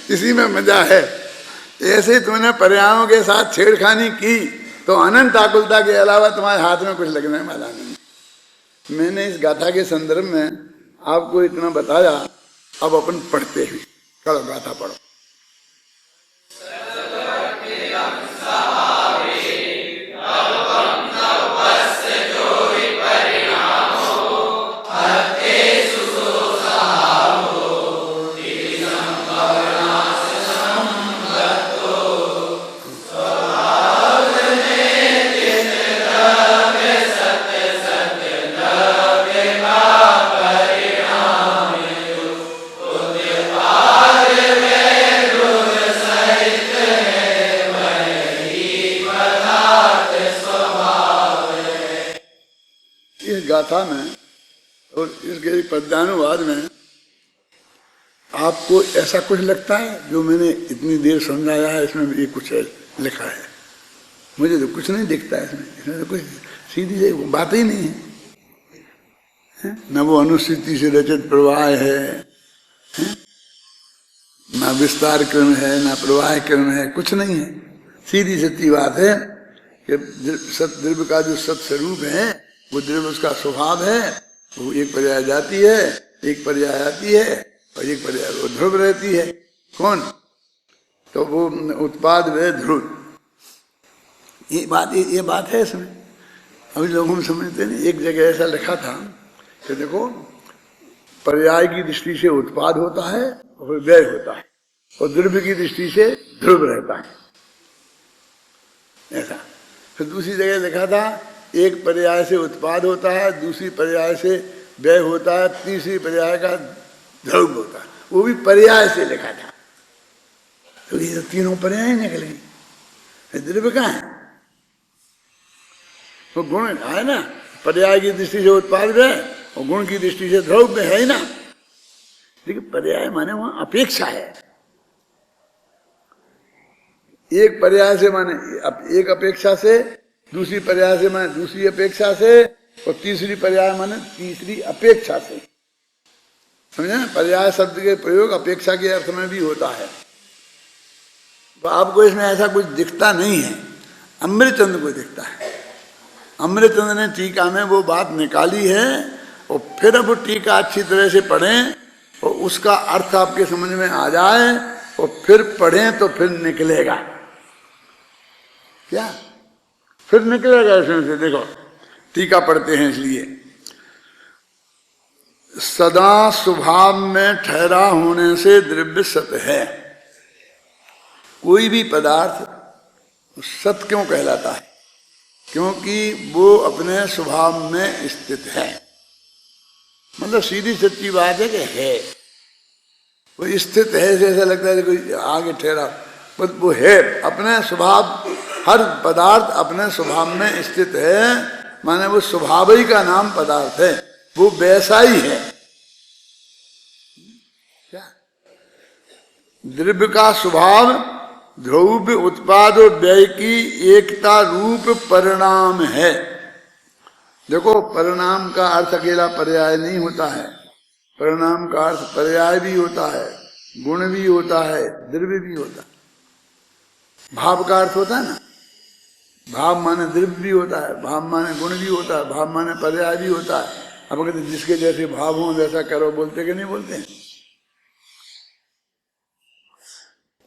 Speaker 1: इसी में मजा है। ऐसे ही तुमने पर्यायों के साथ छेड़खानी की तो अनंत आकुलता के अलावा तुम्हारे हाथ में कुछ लगने वाला नहीं। मैंने इस गाथा के संदर्भ में आपको इतना बताया, अब अपन पढ़ते हैं, चलो गाथा पढ़ो। गाथा में और इसके पद्यानुवाद में आपको ऐसा कुछ लगता है जो मैंने इतनी देर समझाया है इसमें ये कुछ लिखा है? मुझे तो कुछ नहीं दिखता है इसमें तो कुछ सीधी से बात ही नहीं है, न वो अनुसूची से रचित प्रवाह है, ना विस्तार क्रम है, ना प्रवाह क्रम है, कुछ नहीं है। सीधी सच्ची बात है कि सत द्रव्य का जो सत स्वरूप है वो द्रव्य उसका स्वभाव है, वो एक पर्याय जाती है, एक पर्याय आती है और एक पर्याय वो ध्रुव रहती है। कौन? तो वो उत्पाद व ध्रुव, ये बात है इसमें। अभी लोग हम समझते नहीं, एक जगह ऐसा लिखा था कि देखो पर्याय की दृष्टि से उत्पाद होता है और व्यय होता है, और द्रव्य की दृष्टि से ध्रुव रहता है, ऐसा। फिर दूसरी जगह लिखा था एक पर्याय से उत्पाद होता है, दूसरी पर्याय से व्यय होता है, तीसरी पर्याय का ध्रुव होता है, वो भी पर्याय से लिखा था। तो ये तो तीनों पर्याय निकलेंगे। द्रव्य कहाँ है? वो गुण है ना, पर्याय की दृष्टि से उत्पाद है और गुण की दृष्टि से द्रव्य है ही ना। लेकिन पर्याय माने वहां अपेक्षा है। एक पर्याय से माने एक अपेक्षा से, दूसरी पर्याय से माने दूसरी अपेक्षा से, और तीसरी पर्याय माने तीसरी अपेक्षा से। समझे ना? पर्याय शब्द के प्रयोग अपेक्षा के अर्थ में भी होता है। तो आपको इसमें ऐसा कुछ दिखता नहीं है, अमृतचंद्र को दिखता है। अमृतचंद्र ने टीका में वो बात निकाली है, और फिर अब वो टीका अच्छी तरह से पढ़ें और उसका अर्थ आपके समझ में आ जाए, और फिर पढ़ें तो फिर निकलेगा क्या? फिर निकलेगा इसमें से। देखो टीका पढ़ते हैं। इसलिए सदा स्वभाव में ठहरा होने से द्रव्य सत है। कोई भी पदार्थ सत क्यों कहलाता है? क्योंकि वो अपने स्वभाव में स्थित है। मतलब सीधी सच्ची बात है कि है, वो स्थित है। जैसा लगता है कोई आगे ठहरा, बस वो है अपने स्वभाव। हर पदार्थ अपने स्वभाव में स्थित है, माने वो स्वभाव ही का नाम पदार्थ है, वो वैसा ही है। क्या द्रव्य का स्वभाव द्रव्य उत्पाद और व्यय की एकता रूप परिणाम है। देखो परिणाम का अर्थ अकेला पर्याय नहीं होता है, परिणाम का अर्थ पर्याय भी होता है, गुण भी होता है, द्रव्य भी होता है। भाव का अर्थ होता है ना, भाव माने द्रव्य भी होता है, भाव माने गुण भी होता है, भाव माने पर्याय भी होता है। अब कहते जिसके जैसे भाव हो वैसा करो, बोलते कि नहीं बोलते हैं?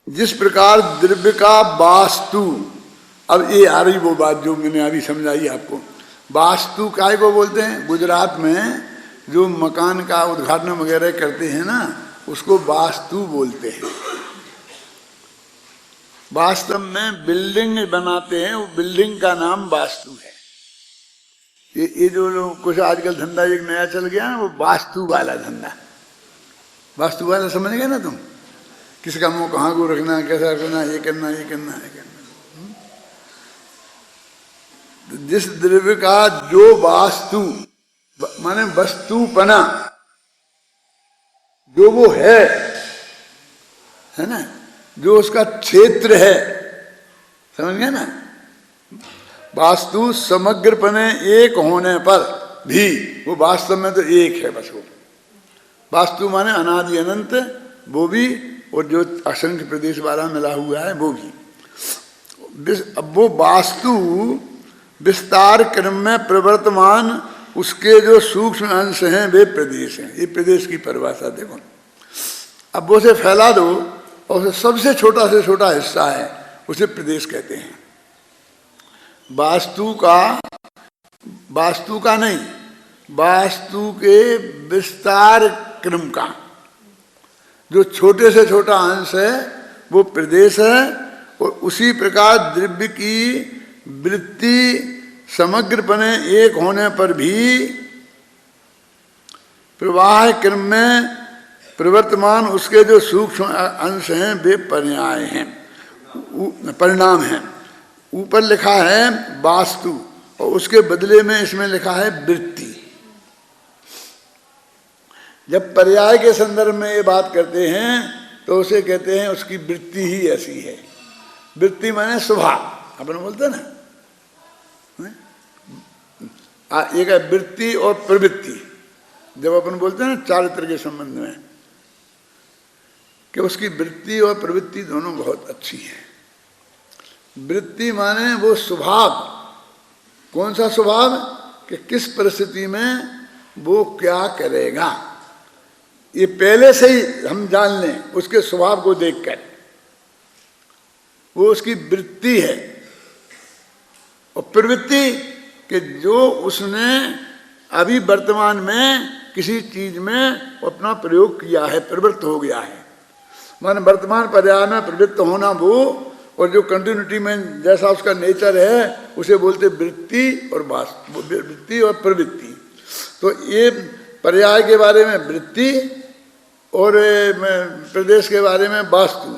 Speaker 1: जिस प्रकार द्रव्य का वास्तु, अब ये आ रही वो बात जो मैंने अभी समझाई आपको। वास्तु काय को बोलते हैं? गुजरात में जो मकान का उद्घाटन वगैरह करते हैं ना, उसको वास्तु बोलते हैं। वास्तव में बिल्डिंग बनाते हैं, वो बिल्डिंग का नाम वास्तु है। ये जो लोग कुछ आजकल धंधा एक नया चल गया ना, वो वास्तु वाला धंधा। वास्तु वाला समझ गए ना तुम? किसका मुंह कहाँ को रखना, कैसा रखना, ये करना, ये करना, ये करना। जिस द्रव्य का जो वास्तु माने वस्तुपना, जो वो है ना, जो उसका क्षेत्र है, समझ गए ना? वास्तु समग्रपने एक होने पर भी वो वास्तव में तो एक है बस। वो वास्तु माने अनादि अनंत, वो भी, और जो असंख्य प्रदेश वाला मिला हुआ है वो भी। अब वो वास्तु विस्तार क्रम में प्रवर्तमान उसके जो सूक्ष्म अंश हैं वे प्रदेश हैं। ये प्रदेश की परिभाषा देखो। अब वो से फैला दो और उसे सबसे छोटा से छोटा हिस्सा है, उसे प्रदेश कहते हैं। वास्तु का नहीं, वास्तु के विस्तार क्रम का जो छोटे से छोटा अंश है वो प्रदेश है। और उसी प्रकार द्रव्य की वृत्ति समग्रपने एक होने पर भी प्रवाह क्रम में प्रवर्तमान उसके जो सूक्ष्म अंश हैं वे पर्याय हैं, परिणाम हैं। ऊपर लिखा है वास्तु और उसके बदले में इसमें लिखा है वृत्ति। जब पर्याय के संदर्भ में ये बात करते हैं तो उसे कहते हैं उसकी वृत्ति ही ऐसी है। वृत्ति माने स्वभाव, अपन बोलते हैं ना, एक है वृत्ति और प्रवृत्ति। जब अपन बोलते हैं ना चारित्र के संबंध में कि उसकी वृत्ति और प्रवृत्ति दोनों बहुत अच्छी है। वृत्ति माने वो स्वभाव, कौन सा स्वभाव, कि किस परिस्थिति में वो क्या करेगा, ये पहले से ही हम जान लें उसके स्वभाव को देखकर, वो उसकी वृत्ति है। और प्रवृत्ति कि जो उसने अभी वर्तमान में किसी चीज में अपना प्रयोग किया है, प्रवृत्त हो गया है। माने वर्तमान पर्याय में प्रवृत्त होना वो, और जो कंटिन्यूटी में जैसा उसका नेचर है उसे बोलते वृत्ति और वास्तु, वृत्ति और प्रवृत्ति। तो ये पर्याय के बारे में वृत्ति और प्रदेश के बारे में वास्तु,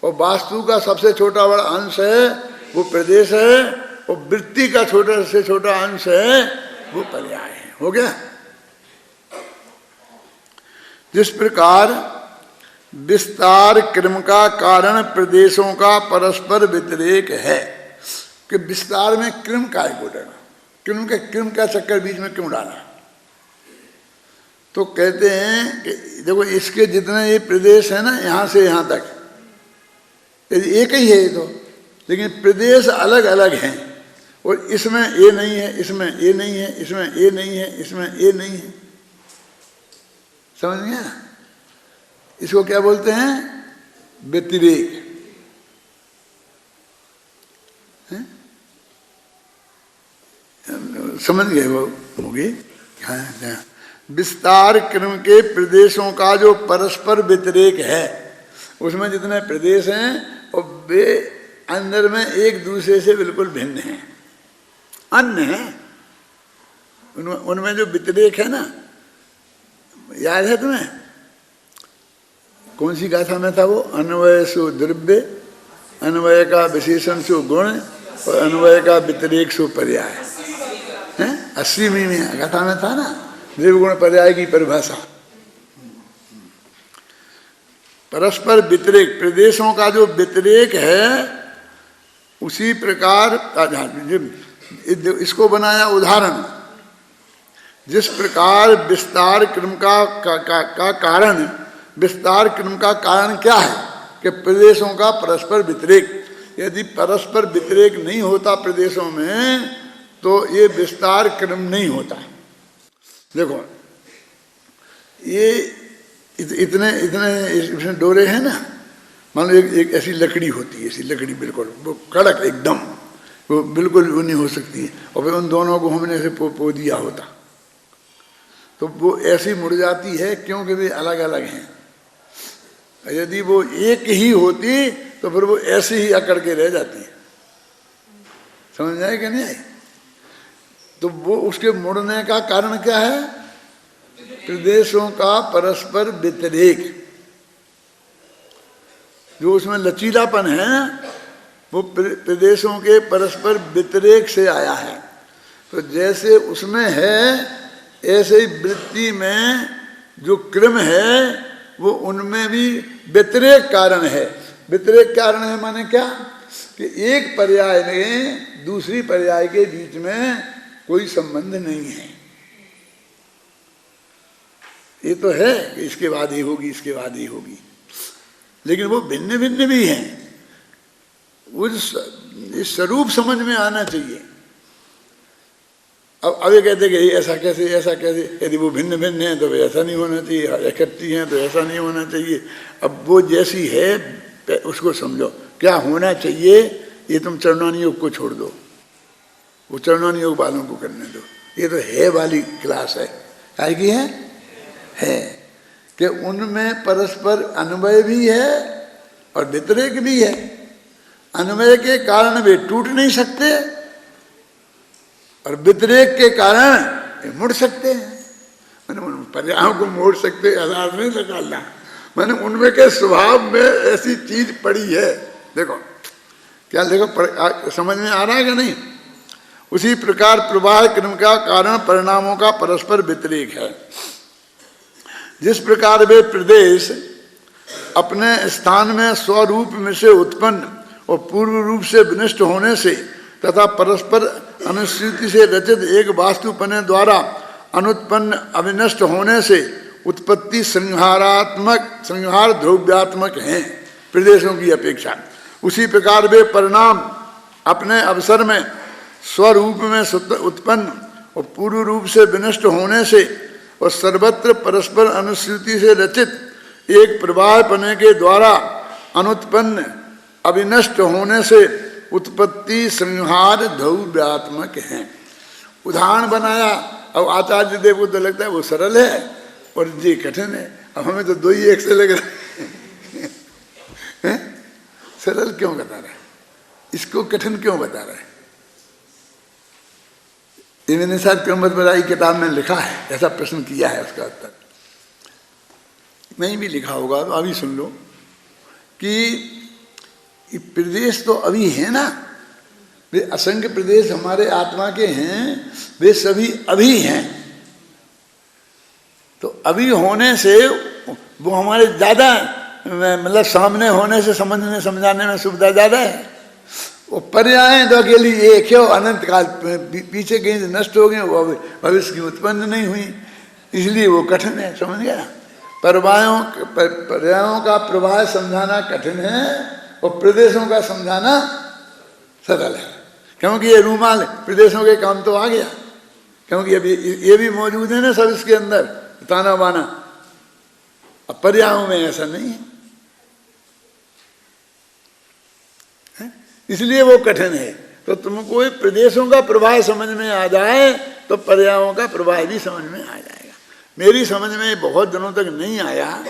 Speaker 1: और वास्तु का सबसे छोटा बड़ा अंश है वो प्रदेश है, और वृत्ति का छोटा से छोटा अंश है वो पर्याय है। हो गया। जिस प्रकार विस्तार क्रम का कारण प्रदेशों का परस्पर व्यतिरेक है, कि विस्तार में क्रम काय को डाला, क्रम का चक्कर बीच में क्यों डाला? तो कहते हैं कि देखो इसके जितने ये प्रदेश है ना, यहाँ से यहाँ तक एक ही है ये तो, लेकिन प्रदेश अलग अलग हैं, और इसमें ये नहीं है, इसमें ये नहीं है, इसमें ये नहीं है, इसमें ये नहीं है। समझ गया? इसको क्या बोलते हैं? व्यतिरेक। समझ गए वो होगी। हाँ, विस्तार क्रम के प्रदेशों का जो परस्पर व्यतिरेक है, उसमें जितने प्रदेश हैं और वे अंदर में एक दूसरे से बिल्कुल भिन्न हैं, अन्य हैं। उनमें जो व्यतिरेक है ना, याद है तुम्हें? कौन सी गाथा में था वो? अन्वय सु द्रव्य, अन्वय का विशेषण सु गुण, और अन्वय का व्यतिरेक सु पर्याय। 80वीं में गाथा में था ना, द्रव्य पर्याय की परिभाषा। परस्पर व्यतिरेक, प्रदेशों का जो व्यतिरेक है, उसी प्रकार इसको बनाया उदाहरण। जिस प्रकार विस्तार क्रम का कारण, विस्तार क्रम का कारण क्या है? कि प्रदेशों का परस्पर व्यतिरेक। यदि परस्पर व्यतिरेक नहीं होता प्रदेशों में, तो ये विस्तार क्रम नहीं होता। देखो ये इतने इसमें डोरे हैं ना, मान लो एक ऐसी लकड़ी होती है, ऐसी लकड़ी बिल्कुल वो कड़क एकदम, वो बिल्कुल वो नहीं हो सकती है, और फिर उन दोनों को हमने ऐसे पो दिया होता तो वो ऐसी मुड़ जाती है, क्योंकि वे अलग अलग हैं। यदि वो एक ही होती तो फिर वो ऐसे ही अकड़ के रह जाती है। समझ में आए कि नहीं आए? तो वो उसके मुड़ने का कारण क्या है? प्रदेशों का परस्पर व्यतिरेक। जो उसमें लचीलापन है वो प्रदेशों के परस्पर व्यतिरेक से आया है। तो जैसे उसमें है, ऐसे ही वृत्ति में जो क्रम है वो उनमें भी व्यतिरेक कारण है। व्यतिरेक कारण है माने क्या? कि एक पर्याय में दूसरी पर्याय के बीच में कोई संबंध नहीं है। ये तो है कि इसके बाद ही होगी, इसके बाद ही होगी, लेकिन वो भिन्न भिन्न भी हैं। उस स्वरूप समझ में आना चाहिए। अब ये कहते कि ऐसा कैसे, ऐसा कैसे? यदि वो भिन्न भिन्न है तो ऐसा नहीं होना चाहिए, इकट्ठी हैं तो ऐसा नहीं होना चाहिए। अब वो जैसी है उसको समझो। क्या होना चाहिए ये तुम चरणानी योग को छोड़ दो, वो चरणानी योग वालों को करने दो। ये तो है वाली क्लास है। क्या की है कि उनमें परस्पर अन्वय भी है और व्यतिरेक भी है। अन्वय के कारण वे टूट नहीं सकते और व्यतिरेक के कारण वे मुड़ सकते हैं। मैंने पर्यायों को मोड़ सकते, आधार नहीं निकालना। मैंने उनमें के स्वभाव में ऐसी चीज पड़ी है। देखो क्या, देखो समझ में आ रहा है कि नहीं? उसी प्रकार प्रवाह क्रम का कारण परिणामों का परस्पर व्यतिरेक है। जिस प्रकार वे प्रदेश अपने स्थान में स्वरूप में से उत्पन्न और पूर्व रूप से विनष्ट होने से तथा परस्पर अनुस्यूति से रचित एक वास्तुपने द्वारा अनुत्पन्न अविनष्ट होने से उत्पत्ति संहार ध्रुव्यात्मक हैं प्रदेशों की अपेक्षा। उसी प्रकार वे परिणाम अपने अवसर में स्वरूप में उत्पन्न और पूर्व रूप से विनष्ट होने से और सर्वत्र परस्पर अनुस्यूति से रचित एक प्रवाहपने के द्वारा अनुत्पन्न अविनष्ट होने से उत्पत्ति संहार ध्रुव्यात्मक हैं। उदाहरण बनाया। अब आचार्य देव को तो लगता है वो सरल है और जी कठिन है। अब हमें तो दो ही एक से लग रहा है। सरल क्यों बता रहा है, इसको कठिन क्यों बता रहा है? ये मैंने शायद क्रमबद्ध बड़ाई किताब में लिखा है, ऐसा प्रश्न किया है, उसका उत्तर नहीं भी लिखा होगा तो अभी सुन लो कि ये प्रदेश तो अभी है ना, वे असंख्य प्रदेश हमारे आत्मा के हैं, वे सभी अभी हैं। तो अभी होने से वो हमारे ज़्यादा मतलब सामने होने से समझने समझाने में सुविधा ज़्यादा है। वो पर्याय तो अकेली एक है, अनंत काल पीछे कहीं से नष्ट हो गए, वो भविष्य की उत्पन्न नहीं हुई, इसलिए वो कठिन है। समझ गया? पर्यायों का प्रवाह समझाना कठिन है और प्रदेशों का समझाना सरल है, क्योंकि ये रूमाल प्रदेशों के काम तो आ गया, क्योंकि अभी ये भी मौजूद है ना सब इसके अंदर, ताना बाना। अब पर्यायों में ऐसा नहीं है, इसलिए वो कठिन है। तो तुमको प्रदेशों का प्रवाह समझ में आ जाए तो पर्यायों का प्रवाह भी समझ में आ जाएगा। मेरी समझ में बहुत दिनों तक नहीं आया,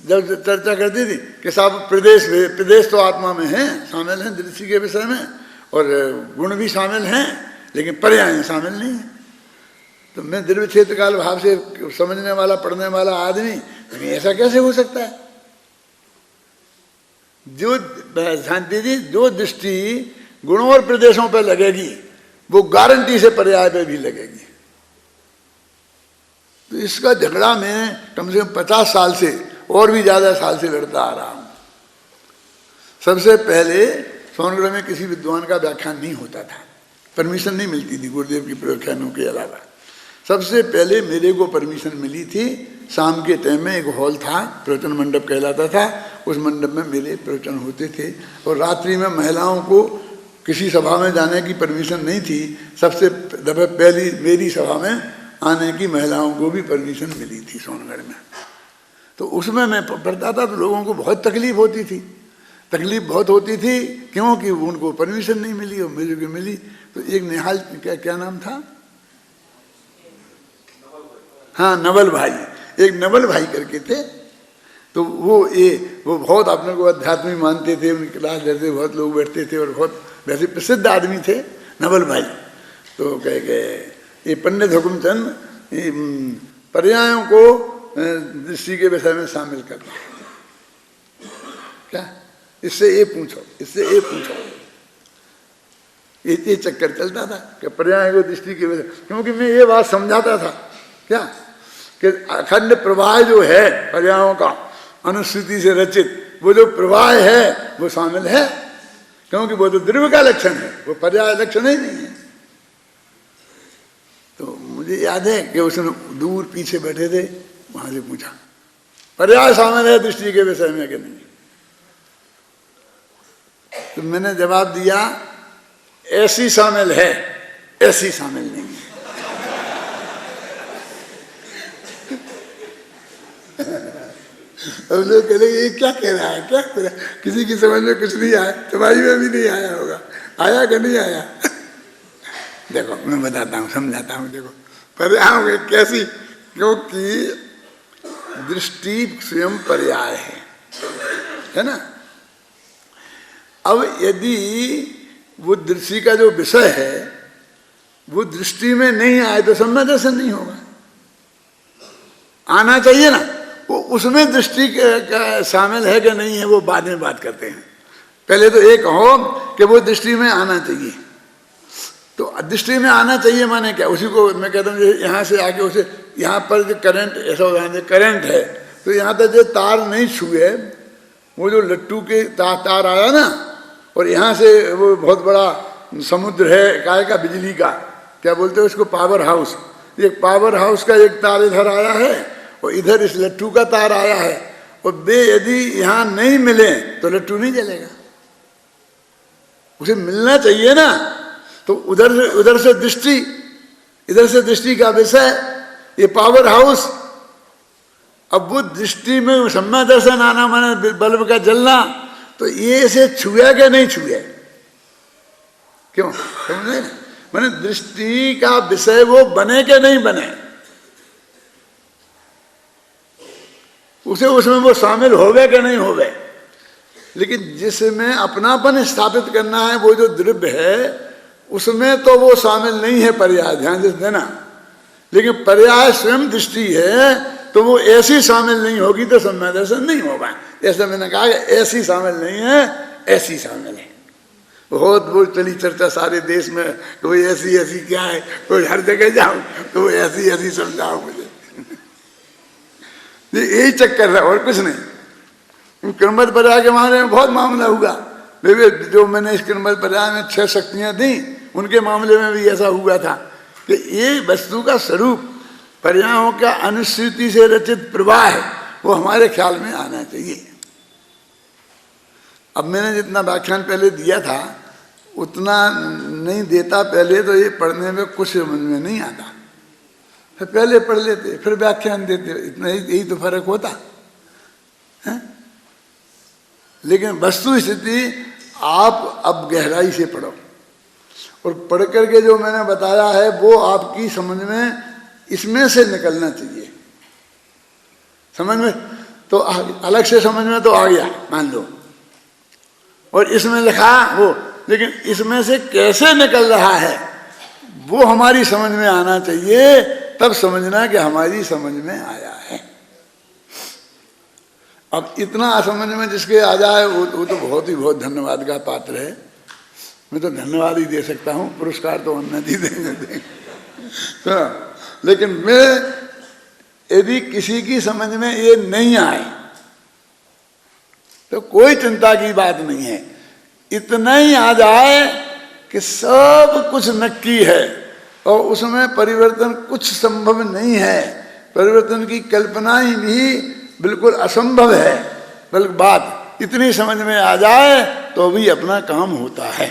Speaker 1: जब चर्चा करती थी कि साहब प्रदेश तो आत्मा में है, शामिल हैं दृष्टि के विषय में, और गुण भी शामिल हैं, लेकिन पर्याय शामिल नहीं है। तो मैं द्रव्य क्षेत्र काल भाव से समझने वाला पढ़ने वाला आदमी, ऐसा कैसे हो सकता है? जो शांति जी, जो दृष्टि गुणों और प्रदेशों पर लगेगी वो गारंटी से पर्याय पे भी लगेगी। तो इसका झगड़ा मैं कम से कम 50 साल से और भी ज्यादा साल से लड़ता आ रहा हूं। सबसे पहले सोनगढ़ में किसी विद्वान का व्याख्यान नहीं होता था, परमिशन नहीं मिलती थी गुरुदेव की व्याख्यानों के अलावा। सबसे पहले मेरे को परमिशन मिली थी, शाम के टाइम में एक हॉल था, प्रवचन मंडप कहलाता था, उस मंडप में मेरे प्रवचन होते थे। और रात्रि में महिलाओं को किसी सभा में जाने की परमिशन नहीं थी, सबसे पहली मेरी सभा में आने की महिलाओं को भी परमिशन मिली थी सोनगढ़ में। तो उसमें मैं पढ़ता था तो लोगों को बहुत तकलीफ होती थी, तकलीफ बहुत होती थी, क्योंकि उनको परमिशन नहीं मिली और मेरे को मिली। तो एक निहाल, क्या नाम था, हाँ नवल भाई, एक नवल भाई करके थे। तो वो बहुत अपने को अध्यात्मी मानते थे, उनकी क्लास लेते बहुत लोग बैठते थे और बहुत वैसे प्रसिद्ध आदमी थे नवल भाई। तो कह गए ये पंडित हुकुमचंद पर्यायों को दृष्टि के विषय में शामिल करना, क्या इससे ये पूछो, इससे ये पूछो, ये चक्कर चलता था कि पर्याय को दृष्टि के विषय। क्योंकि मैं ये बात समझाता था क्या कि अखंड प्रवाह जो है पर्यायों का अनुश्रुति से रचित, वो जो प्रवाह है वो शामिल है, क्योंकि वो तो द्रव्य का लक्षण है, वो पर्याय लक्षण ही नहीं है। तो मुझे याद है कि उसने दूर पीछे बैठे थे, वहां से पूछा पर्याय शामिल है दृष्टि के विषय में कि नहीं? तो मैंने जवाब दिया ऐसी शामिल है, ऐसी शामिल नहीं है। अब लोग कहते ये क्या कह रहा है, क्या कह रहा है, किसी की समझ में कुछ नहीं आया, तुम्हारी में भी नहीं आया होगा, आया कि नहीं आया? देखो मैं बताता हूँ, समझाता हूँ। देखो पर्याय कैसी, क्योंकि दृष्टि स्वयं पर्याय है ना। अब यदि वो दृष्टि का जो विषय है वो दृष्टि में नहीं आए तो सम्यक दर्शन नहीं होगा। आना चाहिए ना, वो उसमें दृष्टि का शामिल है कि नहीं है वो बाद में बात करते हैं। पहले तो एक हो कि वो दृष्टि में आना चाहिए। तो दृष्टि में आना चाहिए माने क्या, उसी को मैं कहता हूँ यहाँ से आके उसे यहाँ पर जो करंट, ऐसा उदाहरण करंट है तो यहाँ तक जो तार नहीं छुए, वो जो लट्टू के तार आया ना, और यहाँ से वो बहुत बड़ा समुद्र है काय का, बिजली का, क्या बोलते हैं उसको, पावर हाउस। एक पावर हाउस का एक तार इधर आया है और इधर इस लट्टू का तार आया है, और वे यदि यहाँ नहीं मिले तो लट्टू नहीं जलेगा, उसे मिलना चाहिए ना। तो उधर से दृष्टि, इधर से दृष्टि का विषय, ये पावर हाउस। अब वो दृष्टि में सम्यक दर्शन आना माने बल्ब का जलना, तो ये इसे छुए कि नहीं छुए, क्यों समझे ना, माने दृष्टि का विषय वो बने कि नहीं बने, उसे उसमें वो शामिल होवे कि नहीं होवे। लेकिन जिसमें अपनापन स्थापित करना है वो जो द्रव्य है उसमें तो वो शामिल नहीं है पर्याय, ध्यान से देना। लेकिन पर्याय स्वयं दृष्टि है तो वो ऐसी शामिल नहीं होगी तो सम्यक दर्शन नहीं होगा। ऐसा मैंने कहा कि ऐसी शामिल नहीं है, ऐसी शामिल है। बहुत बहुत चली चर्चा सारे देश में, कोई ऐसी ऐसी क्या है, कोई हर जगह जाऊं तो ऐसी ऐसी समझाओ मुझे। यही चक्कर है और कुछ नहीं। किरमत पर्याय के मामले में बहुत मामला हुआ, जो मैंने इस किरमत पर्याय में 6 शक्तियां दी, उनके मामले में भी ऐसा हुआ था कि ये वस्तु का स्वरूप पर्यायों का अनुश्रुति से रचित प्रवाह है, वो हमारे ख्याल में आना चाहिए। अब मैंने जितना व्याख्यान पहले दिया था उतना नहीं देता पहले, तो ये पढ़ने में कुछ समझ में नहीं आता, फिर पहले पढ़ लेते फिर व्याख्यान देते, इतना यही तो फर्क होता है। लेकिन वस्तु स्थिति आप अब गहराई से पढ़ो, और पढ़ करके जो मैंने बताया है वो आपकी समझ में इसमें से निकलना चाहिए। समझ में तो अलग से समझ में तो आ गया मान लो, और इसमें लिखा वो, लेकिन इसमें से कैसे निकल रहा है वो हमारी समझ में आना चाहिए, तब समझना कि हमारी समझ में आया है। अब इतना असमझ में जिसके आ जाए वो तो बहुत ही बहुत धन्यवाद का पात्र है। मैं तो धन्यवाद ही दे सकता हूँ, पुरस्कार तो हम नहीं देंगे। तो लेकिन मैं यदि किसी की समझ में ये नहीं आए तो कोई चिंता की बात नहीं है, इतना ही आ जाए कि सब कुछ नक्की है और उसमें परिवर्तन कुछ संभव नहीं है, परिवर्तन की कल्पना ही भी बिल्कुल असंभव है। बल्कि बात इतनी समझ में आ जाए तो भी अपना काम होता है।